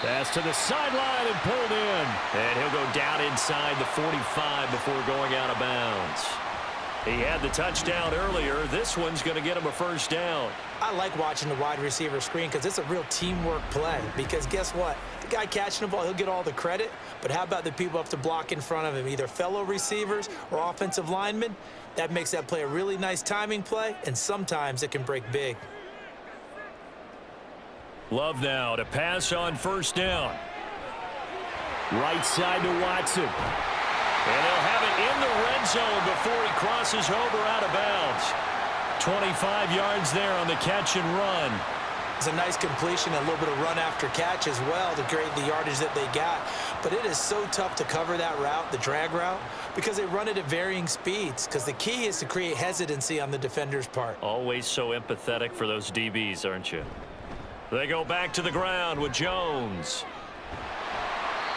Pass to the sideline and pulled in. And he'll go down inside the 45 before going out of bounds. He had the touchdown earlier. This one's going to get him a 1st down. I like watching the wide receiver screen because it's a real teamwork play. Because guess what? The guy catching the ball, he'll get all the credit. But how about the people up to block in front of him, either fellow receivers or offensive linemen? That makes that play a really nice timing play, and sometimes it can break big. Love now to pass on 1st down. Right side to Watson. And he'll have it in the red zone before he crosses over out of bounds. 25 yards there on the catch and run. It's a nice completion, a little bit of run after catch as well to grade the yardage that they got. But it is so tough to cover that route, the drag route, because they run it at varying speeds. Because the key is to create hesitancy on the defender's part. Always so empathetic for those DBs, aren't you? They go back to the ground with Jones.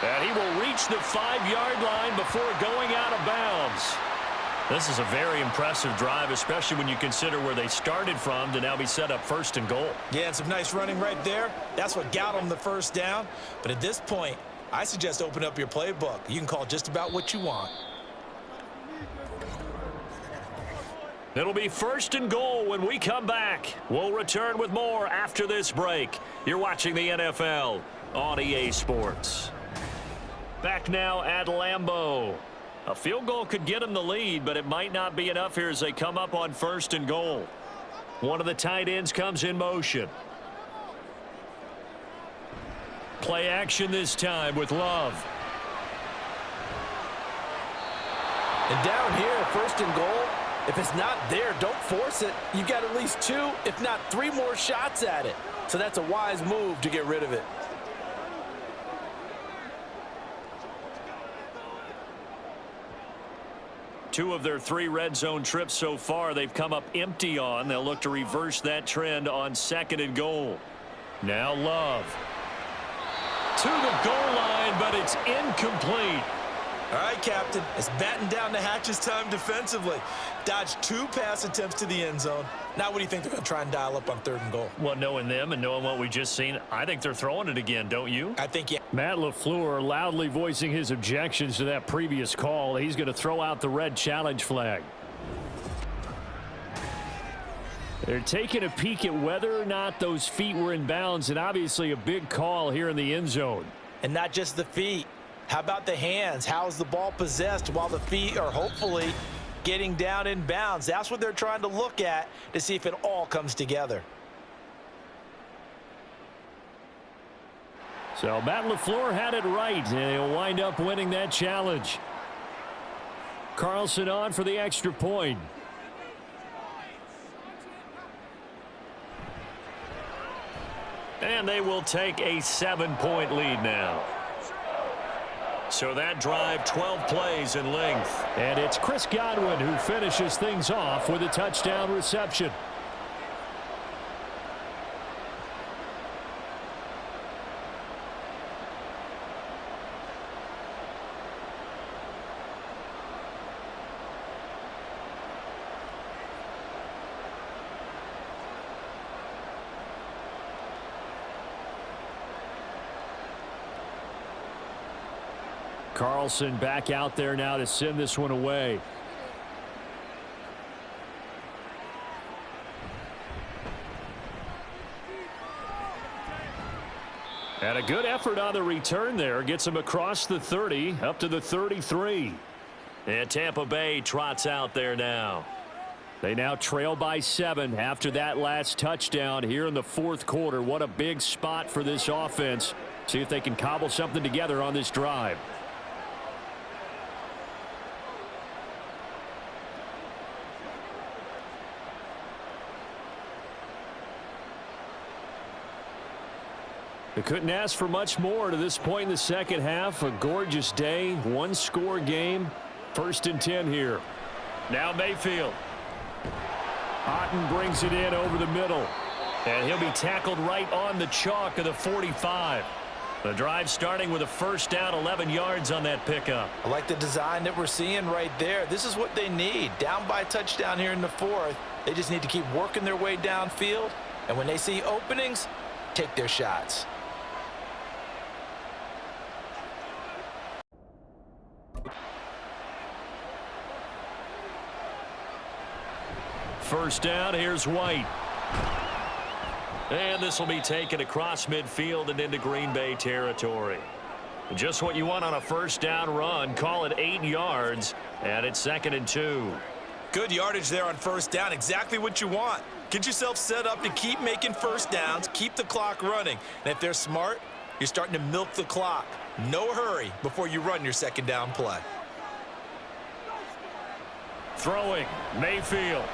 And he will reach the 5-yard line before going out of bounds. This is a very impressive drive, especially when you consider where they started from to now be set up 1st and goal. Yeah, and some nice running right there. That's what got them the first down. But at this point, I suggest open up your playbook. You can call just about what you want. It'll be 1st and goal when we come back. We'll return with more after this break. You're watching the NFL on EA Sports. Back now at Lambeau. A field goal could get them the lead, but it might not be enough here as they come up on 1st and goal. One of the tight ends comes in motion. Play action this time with Love. And down here, 1st and goal, if it's not there, don't force it. You've got at least 2, if not 3 more shots at it. So that's a wise move to get rid of it. Two of their 3 red zone trips so far they've come up empty on. They'll look to reverse that trend on 2nd and goal. Now Love. To the goal line, but it's incomplete. All right, Captain, it's batten down the hatches time defensively. Dodged 2 pass attempts to the end zone. Now what do you think they're going to try and dial up on 3rd and goal? Well, knowing them and knowing what we just seen, I think they're throwing it again, don't you? I think, yeah. Matt LaFleur loudly voicing his objections to that previous call. He's going to throw out the red challenge flag. They're taking a peek at whether or not those feet were in bounds, and obviously a big call here in the end zone. And not just the feet. How about the hands? How's the ball possessed while the feet are hopefully getting down in bounds? That's what they're trying to look at to see if it all comes together. So Matt LaFleur had it right, and he'll wind up winning that challenge. Carlson on for the extra point. And they will take a 7-point lead now. So that drive, 12 plays in length. And it's Chris Godwin who finishes things off with a touchdown reception. Carlson back out there now to send this one away. And a good effort on the return there. Gets him across the 30, up to the 33. And Tampa Bay trots out there now. They now trail by 7 after that last touchdown here in the 4th quarter. What a big spot for this offense. See if they can cobble something together on this drive. They couldn't ask for much more to this point in the second half. A gorgeous day, 1-score game. 1st and 10 here. Now Mayfield. Otten brings it in over the middle. And he'll be tackled right on the chalk of the 45. The drive starting with a 1st down, 11 yards on that pickup. I like the design that we're seeing right there. This is what they need. Down by a touchdown here in the 4th. They just need to keep working their way downfield. And when they see openings, take their shots. First down, here's White. And this will be taken across midfield and into Green Bay territory. Just what you want on a 1st down run. Call it 8 yards, and it's 2nd and 2. Good yardage there on 1st down. Exactly what you want. Get yourself set up to keep making 1st downs, keep the clock running. And if they're smart, you're starting to milk the clock. No hurry before you run your 2nd down play. Throwing, Mayfield.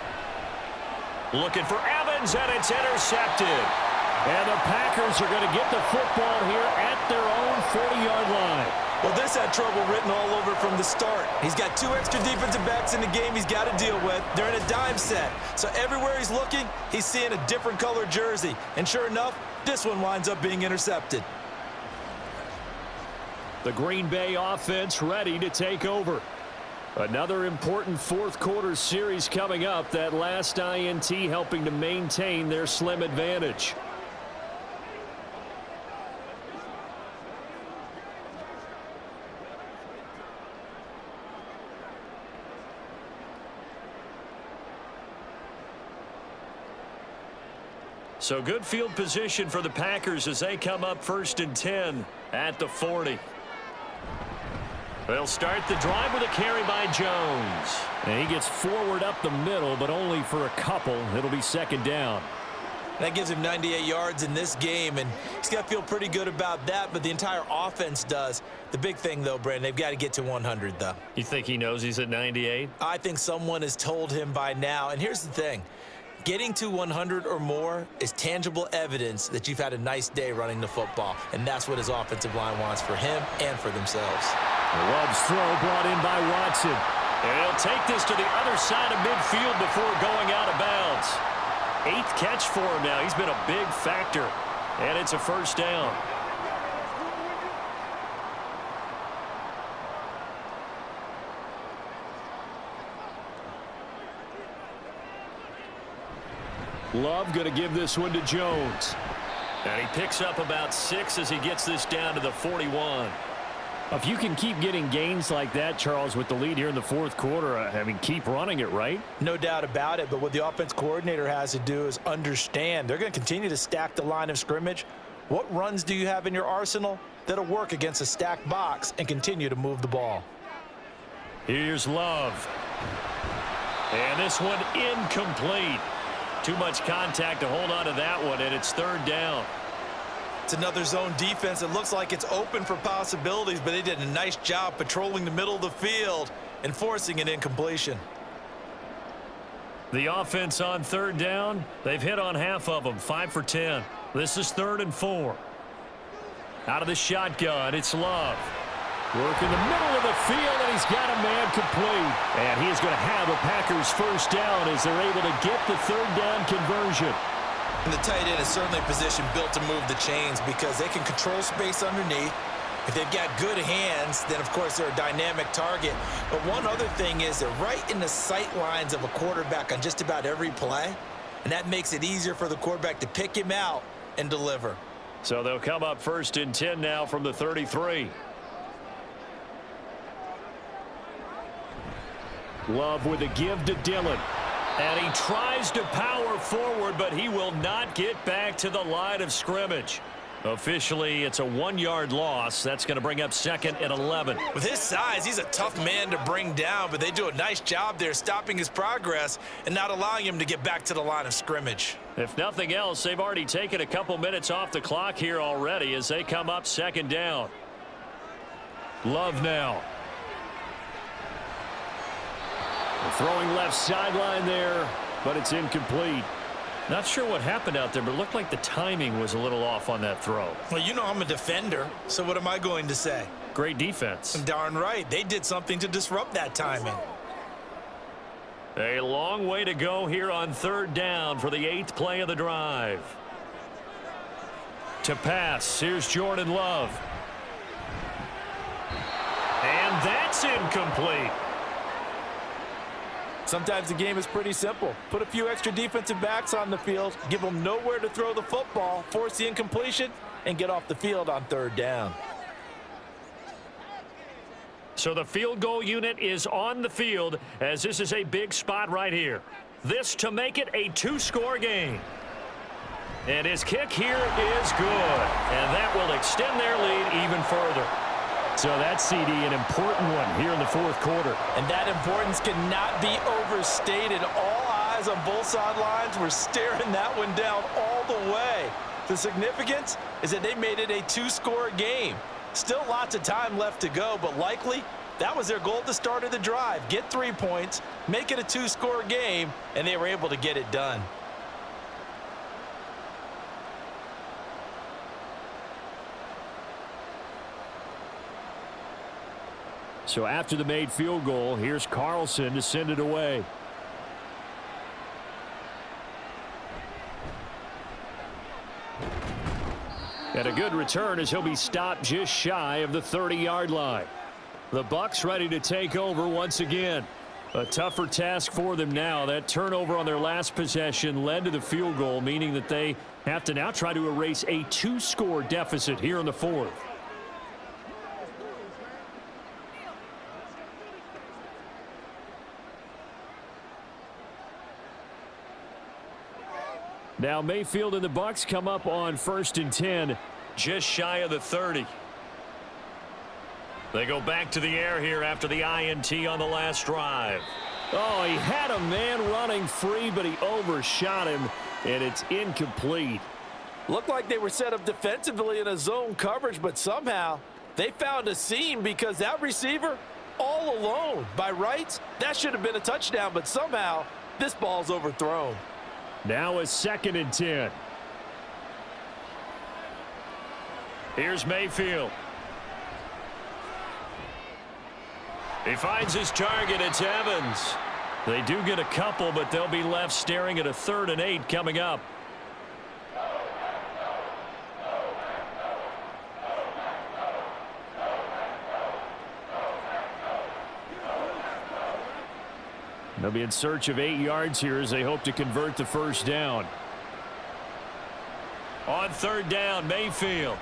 Looking for Evans, and it's intercepted. And the Packers are going to get the football here at their own 40-yard line. Well, this had trouble written all over from the start. He's got 2 extra defensive backs in the game he's got to deal with. They're in a dime set. So everywhere he's looking, he's seeing a different color jersey. And sure enough, this one winds up being intercepted. The Green Bay offense ready to take over. Another important fourth quarter series coming up. That last INT helping to maintain their slim advantage. So good field position for the Packers as they come up 1st and 10 at the 40. They'll start the drive with a carry by Jones. And he gets forward up the middle, but only for a couple. It'll be 2nd down. That gives him 98 yards in this game, and he's got to feel pretty good about that, but the entire offense does. The big thing, though, Brandon, they've got to get to 100, though. You think he knows he's at 98? I think someone has told him by now, and here's the thing. Getting to 100 or more is tangible evidence that you've had a nice day running the football, and that's what his offensive line wants for him and for themselves. Love's throw brought in by Watson. And he'll take this to the other side of midfield before going out of bounds. 8th catch for him now. He's been a big factor, and it's a 1st down. Love going to give this one to Jones. And he picks up about 6 as he gets this down to the 41. If you can keep getting gains like that, Charles, with the lead here in the fourth quarter, I mean, keep running it, right? No doubt about it, but what the offense coordinator has to do is understand they're going to continue to stack the line of scrimmage. What runs do you have in your arsenal that'll work against a stacked box and continue to move the ball? Here's Love. And this one incomplete. Too much contact to hold on to that one, and it's 3rd down. It's another zone defense. It looks like it's open for possibilities, but they did a nice job patrolling the middle of the field and forcing an incompletion. The offense on 3rd down, they've hit on half of them, 5 for 10. This is 3rd and 4. Out of the shotgun, it's Love. Work in the middle of the field, and he's got a man complete. And he is going to have a Packers 1st down as they're able to get the 3rd down conversion. And the tight end is certainly a position built to move the chains because they can control space underneath. If they've got good hands, then, of course, they're a dynamic target. But one other thing is they're right in the sight lines of a quarterback on just about every play, and that makes it easier for the quarterback to pick him out and deliver. So they'll come up 1st and 10 now from the 33. Love with a give to Dillon. And he tries to power forward, but he will not get back to the line of scrimmage. Officially, it's a 1-yard loss. That's going to bring up 2nd and 11. With his size, he's a tough man to bring down, but they do a nice job there stopping his progress and not allowing him to get back to the line of scrimmage. If nothing else, they've already taken a couple minutes off the clock here already as they come up 2nd down. Love now. Throwing left sideline there, but it's incomplete. Not sure what happened out there, but it looked like the timing was a little off on that throw. Well, you know I'm a defender, so what am I going to say? Great defense. Darn right. They did something to disrupt that timing. A long way to go here on 3rd down for the 8th play of the drive. To pass, here's Jordan Love. And that's incomplete. Sometimes the game is pretty simple. Put a few extra defensive backs on the field, give them nowhere to throw the football, force the incompletion, and get off the field on 3rd down. So the field goal unit is on the field as this is a big spot right here. This to make it a 2-score game. And his kick here is good. And that will extend their lead even further. So that CD, an important one here in the fourth quarter. And that importance cannot be overstated. All eyes on both sidelines were staring that one down all the way. The significance is that they made it a 2-score game. Still lots of time left to go, but likely that was their goal at the start of the drive. Get 3 points, make it a 2-score game, and they were able to get it done. So after the made field goal, here's Carlson to send it away. And a good return as he'll be stopped just shy of the 30-yard line. The Bucs ready to take over once again. A tougher task for them now. That turnover on their last possession led to the field goal, meaning that they have to now try to erase a 2-score deficit here in the fourth. Now Mayfield and the Bucs come up on 1st and 10, just shy of the 30. They go back to the air here after the INT on the last drive. Oh, he had a man running free, but he overshot him, and it's incomplete. Looked like they were set up defensively in a zone coverage, but somehow they found a seam because that receiver all alone. By rights, that should have been a touchdown, but somehow this ball's overthrown. Now a 2nd and 10. Here's Mayfield. He finds his target. It's Evans. They do get a couple, but they'll be left staring at a 3rd and 8 coming up. They'll be in search of 8 yards here as they hope to convert the first down. On 3rd down, Mayfield.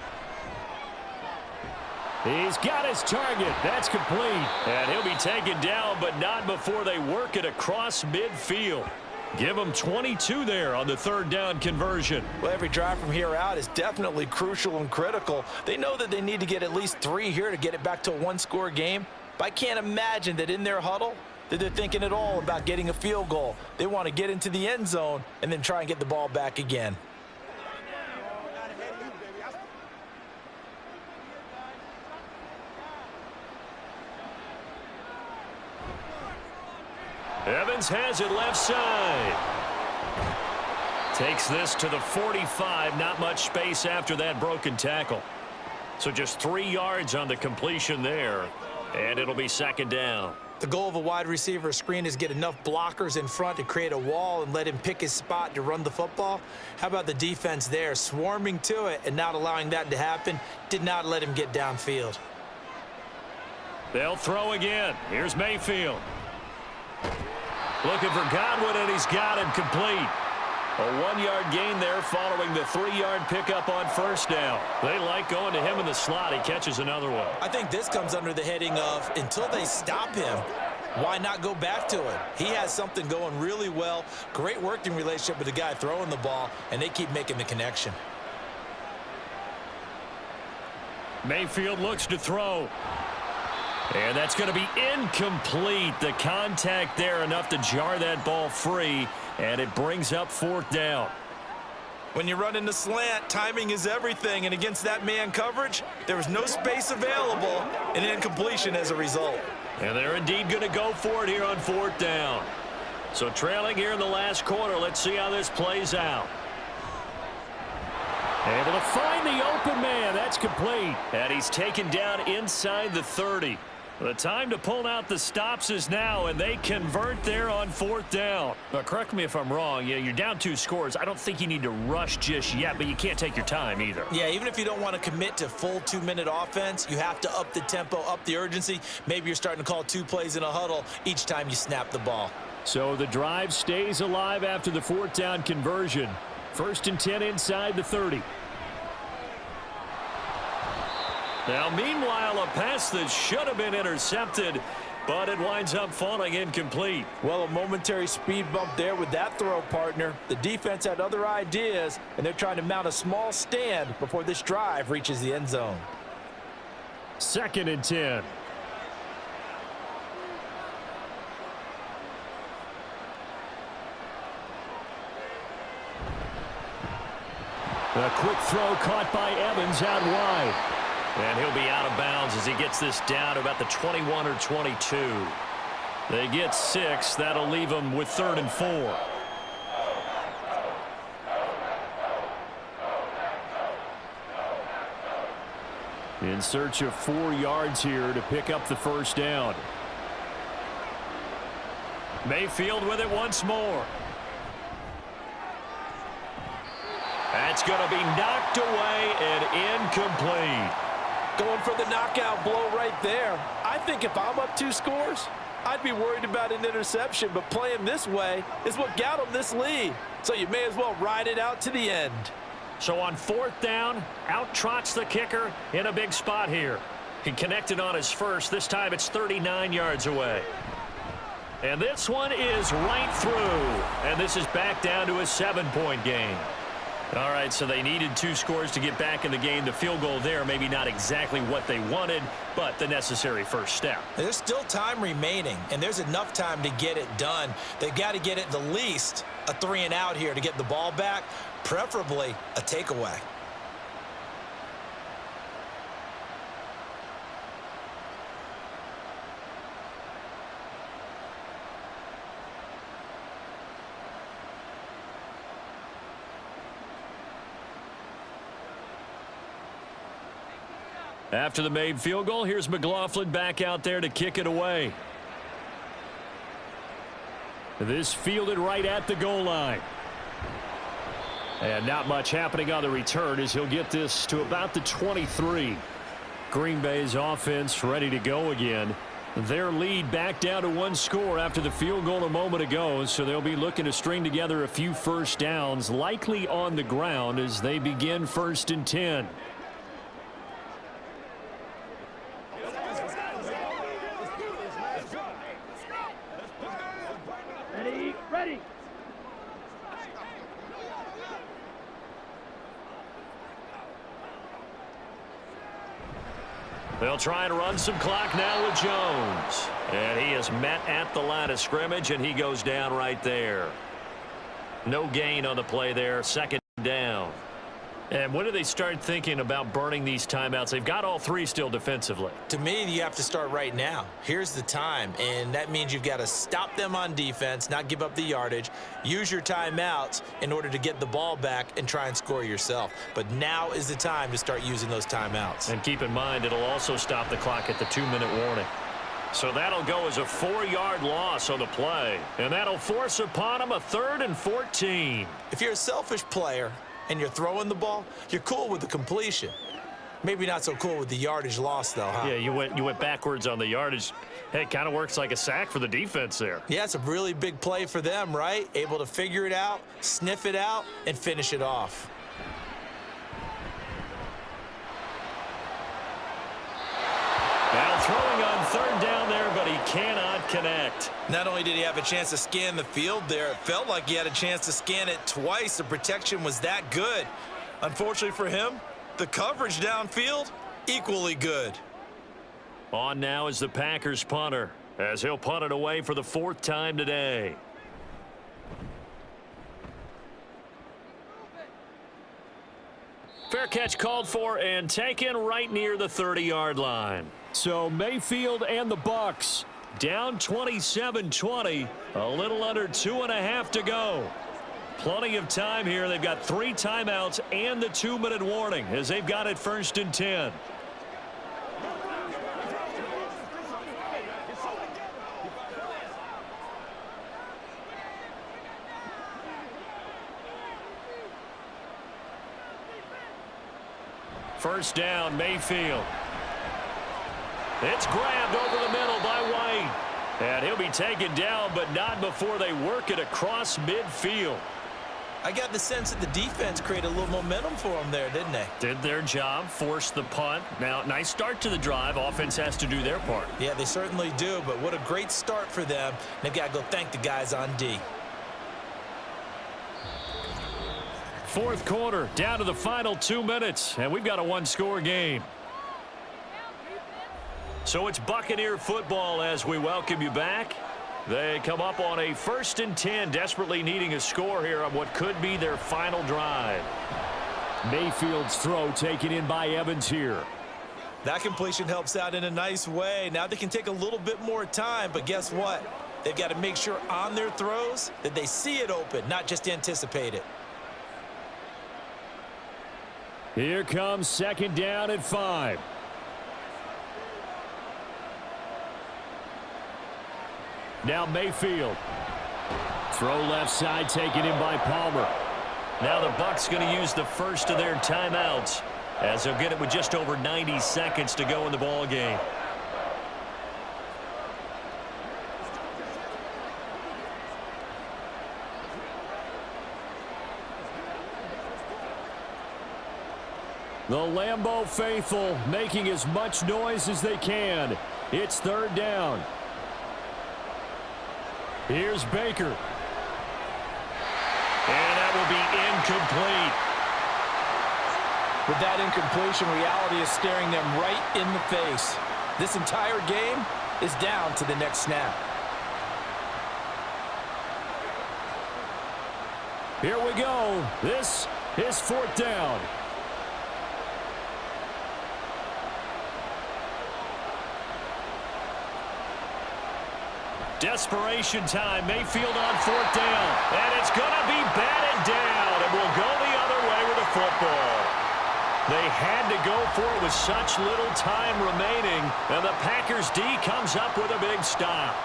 He's got his target. That's complete. And he'll be taken down, but not before they work it across midfield. Give them 22 there on the 3rd down conversion. Well, every drive from here out is definitely crucial and critical. They know that they need to get at least 3 here to get it back to a 1-score game. But I can't imagine that in their huddle that they're thinking at all about getting a field goal. They want to get into the end zone and then try and get the ball back again. Evans has it left side. Takes this to the 45. Not much space after that broken tackle. So just 3 yards on the completion there. And it'll be 2nd down. The goal of a wide receiver screen is get enough blockers in front to create a wall and let him pick his spot to run the football. How about the defense there, swarming to it and not allowing that to happen? Did not let him get downfield. They'll throw again. Here's Mayfield. Looking for Godwin, and he's got him complete. A 1-yard gain there following the 3-yard pickup on 1st down. They like going to him in the slot. He catches another one. I think this comes under the heading of until they stop him, why not go back to it? He has something going really well. Great working relationship with the guy throwing the ball, and they keep making the connection. Mayfield looks to throw. And that's going to be incomplete. The contact there enough to jar that ball free, and it brings up 4th down. When you run in the slant, timing is everything, and against that man coverage, there was no space available, and incompletion as a result. And they're indeed going to go for it here on 4th down. So trailing here in the last quarter, let's see how this plays out. Able to find the open man. That's complete. And he's taken down inside the 30. The time to pull out the stops is now, and they convert there on 4th down. Now, correct me if I'm wrong. You're down 2 scores. I don't think you need to rush just yet, but you can't take your time either. Yeah, even if you don't want to commit to full 2-minute offense, you have to up the tempo, up the urgency. Maybe you're starting to call 2 plays in a huddle each time you snap the ball. So the drive stays alive after the 4th down conversion. 1st and 10 inside the 30. Now, meanwhile, a pass that should have been intercepted, but it winds up falling incomplete. Well, a momentary speed bump there with that throw, partner. The defense had other ideas, and they're trying to mount a small stand before this drive reaches the end zone. 2nd and 10. A quick throw caught by Evans out wide. And he'll be out of bounds as he gets this down to about the 21 or 22. They get 6. That'll leave them with 3rd and 4. In search of 4 yards here to pick up the first down. Mayfield with it once more. That's going to be knocked away and incomplete. Going for the knockout blow right there. I think if I'm up 2 scores, I'd be worried about an interception, but playing this way is what got them this lead. So you may as well ride it out to the end. So on 4th down, out trots the kicker in a big spot here. He connected on his first. This time it's 39 yards away. And this one is right through. And this is back down to a 7-point game. All right, so they needed 2 scores to get back in the game. The field goal there, maybe not exactly what they wanted, but the necessary first step. There's still time remaining, and there's enough time to get it done. They've got to get it the least a 3 and out here to get the ball back, preferably a takeaway. After the made field goal, here's McLaughlin back out there to kick it away. This fielded right at the goal line. And not much happening on the return as he'll get this to about the 23. Green Bay's offense ready to go again. Their lead back down to 1 score after the field goal a moment ago, so they'll be looking to string together a few first downs, likely on the ground as they begin 1st and 10. Ready. They'll try and run some clock now with Jones. And he is met at the line of scrimmage, and he goes down right there. No gain on the play there. 2nd down. And when do they start thinking about burning these timeouts? They've got all 3 still defensively. To me, you have to start right now. Here's the time, and that means you've got to stop them on defense, not give up the yardage, use your timeouts in order to get the ball back and try and score yourself. But now is the time to start using those timeouts. And keep in mind, it'll also stop the clock at the 2-minute warning. So that'll go as a 4-yard loss on the play. And that'll force upon him a 3rd and 14. If you're a selfish player and you're throwing the ball, you're cool with the completion. Maybe not so cool with the yardage loss, though, huh? Yeah, you went backwards on the yardage. Hey, it kind of works like a sack for the defense there. Yeah, it's a really big play for them, right? Able to figure it out, sniff it out, and finish it off. Now throwing on 3rd down there, but he cannot connect. Not only did he have a chance to scan the field there, it felt like he had a chance to scan it twice. The protection was that good. Unfortunately for him, the coverage downfield, equally good. On now is the Packers punter, as he'll punt it away for the 4th time today. Fair catch called for and taken right near the 30-yard line. So Mayfield and the Bucs down 27-20, a little under 2.5 to go. Plenty of time here. They've got 3 timeouts and the 2-minute warning as they've got it 1st and 10. First down, Mayfield. It's grabbed over the middle by White. And he'll be taken down, but not before they work it across midfield. I got the sense that the defense created a little momentum for them there, didn't they? Did their job, forced the punt. Now, nice start to the drive. Offense has to do their part. Yeah, they certainly do, but what a great start for them. They've got to go thank the guys on D. 4th quarter, down to the final 2 minutes, and we've got a 1-score game. So it's Buccaneer football as we welcome you back. They come up on a 1st and 10, desperately needing a score here on what could be their final drive. Mayfield's throw taken in by Evans here. That completion helps out in a nice way. Now they can take a little bit more time, but guess what? They've got to make sure on their throws that they see it open, not just anticipate it. Here comes 2nd down at 5. Now Mayfield. Throw left side taken in by Palmer. Now the Bucs going to use the first of their timeouts, as they'll get it with just over 90 seconds to go in the ball game. The Lambeau faithful making as much noise as they can. It's third down. Here's Baker. And that will be incomplete. With that incompletion, reality is staring them right in the face. This entire game is down to the next snap. Here we go. This is fourth down. Desperation time. Mayfield on fourth down. And it's going to be batted down. And we'll go the other way with the football. They had to go for it with such little time remaining. And the Packers D comes up with a big stop.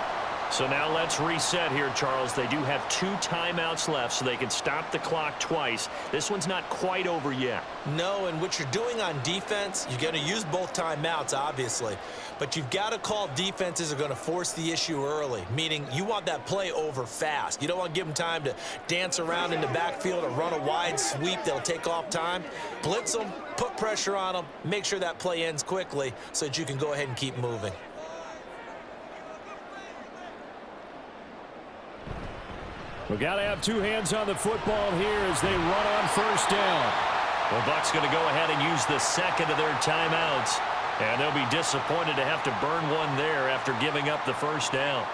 So now let's reset here, Charles. They do have 2 timeouts left, so they can stop the clock twice. This one's not quite over yet. No, and what you're doing on defense, you're going to use both timeouts, obviously. But you've got to call defenses are going to force the issue early, meaning you want that play over fast. You don't want to give them time to dance around in the backfield or run a wide sweep that'll take off time. Blitz them, put pressure on them, make sure that play ends quickly so that you can go ahead and keep moving. We've got to have 2 hands on the football here as they run on first down. The Bucs going to go ahead and use the second of their timeouts. And they'll be disappointed to have to burn one there after giving up the first down.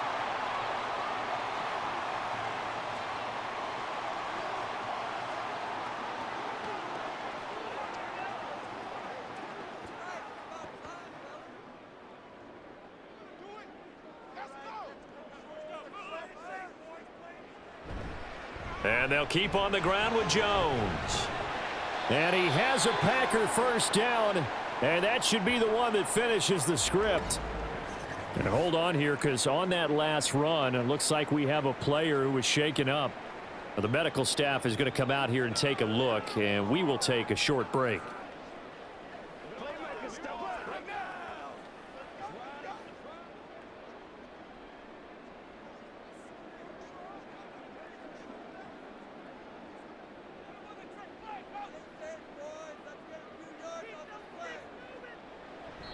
And they'll keep on the ground with Jones. And he has a Packer first down. And that should be the one that finishes the script. And hold on here, because on that last run, it looks like we have a player who was shaken up. The medical staff is going to come out here and take a look, and we will take a short break.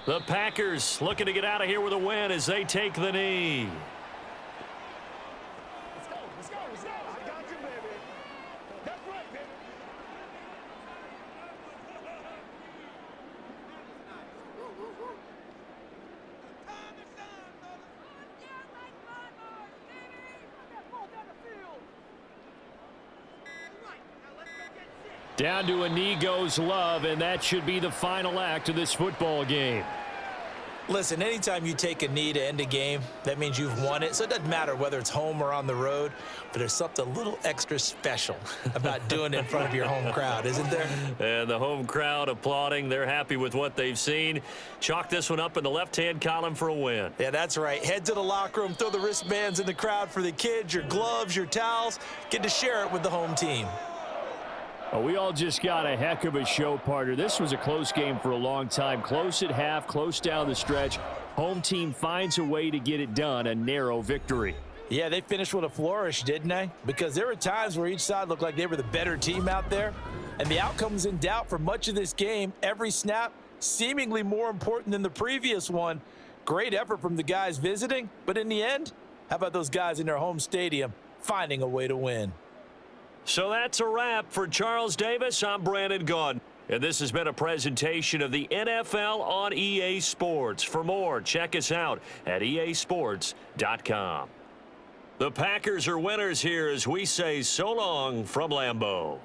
The Packers looking to get out of here with a win as they take the knee. Let's go, let's go, let's go. I got you, baby. That's right, baby. Down to a knee goes Love, and that should be the final act of this football game. Listen, anytime you take a knee to end a game, that means you've won it. So it doesn't matter whether it's home or on the road, but there's something a little extra special about doing it in front of your home crowd, isn't there? And the home crowd applauding. They're happy with what they've seen. Chalk this one up in the left-hand column for a win. Yeah, that's right. Head to the locker room, throw the wristbands in the crowd for the kids, your gloves, your towels. Get to share it with the home team. Well, we all just got a heck of a show, partner. This was a close game for a long time. Close at half, close down the stretch. Home team finds a way to get it done, a narrow victory. Yeah, they finished with a flourish, didn't they? Because there were times where each side looked like they were the better team out there. And the outcome was in doubt for much of this game. Every snap seemingly more important than the previous one. Great effort from the guys visiting. But in the end, how about those guys in their home stadium finding a way to win? So that's a wrap for Charles Davis. I'm Brandon Gaudin. And this has been a presentation of the NFL on EA Sports. For more, check us out at easports.com. The Packers are winners here as we say so long from Lambeau.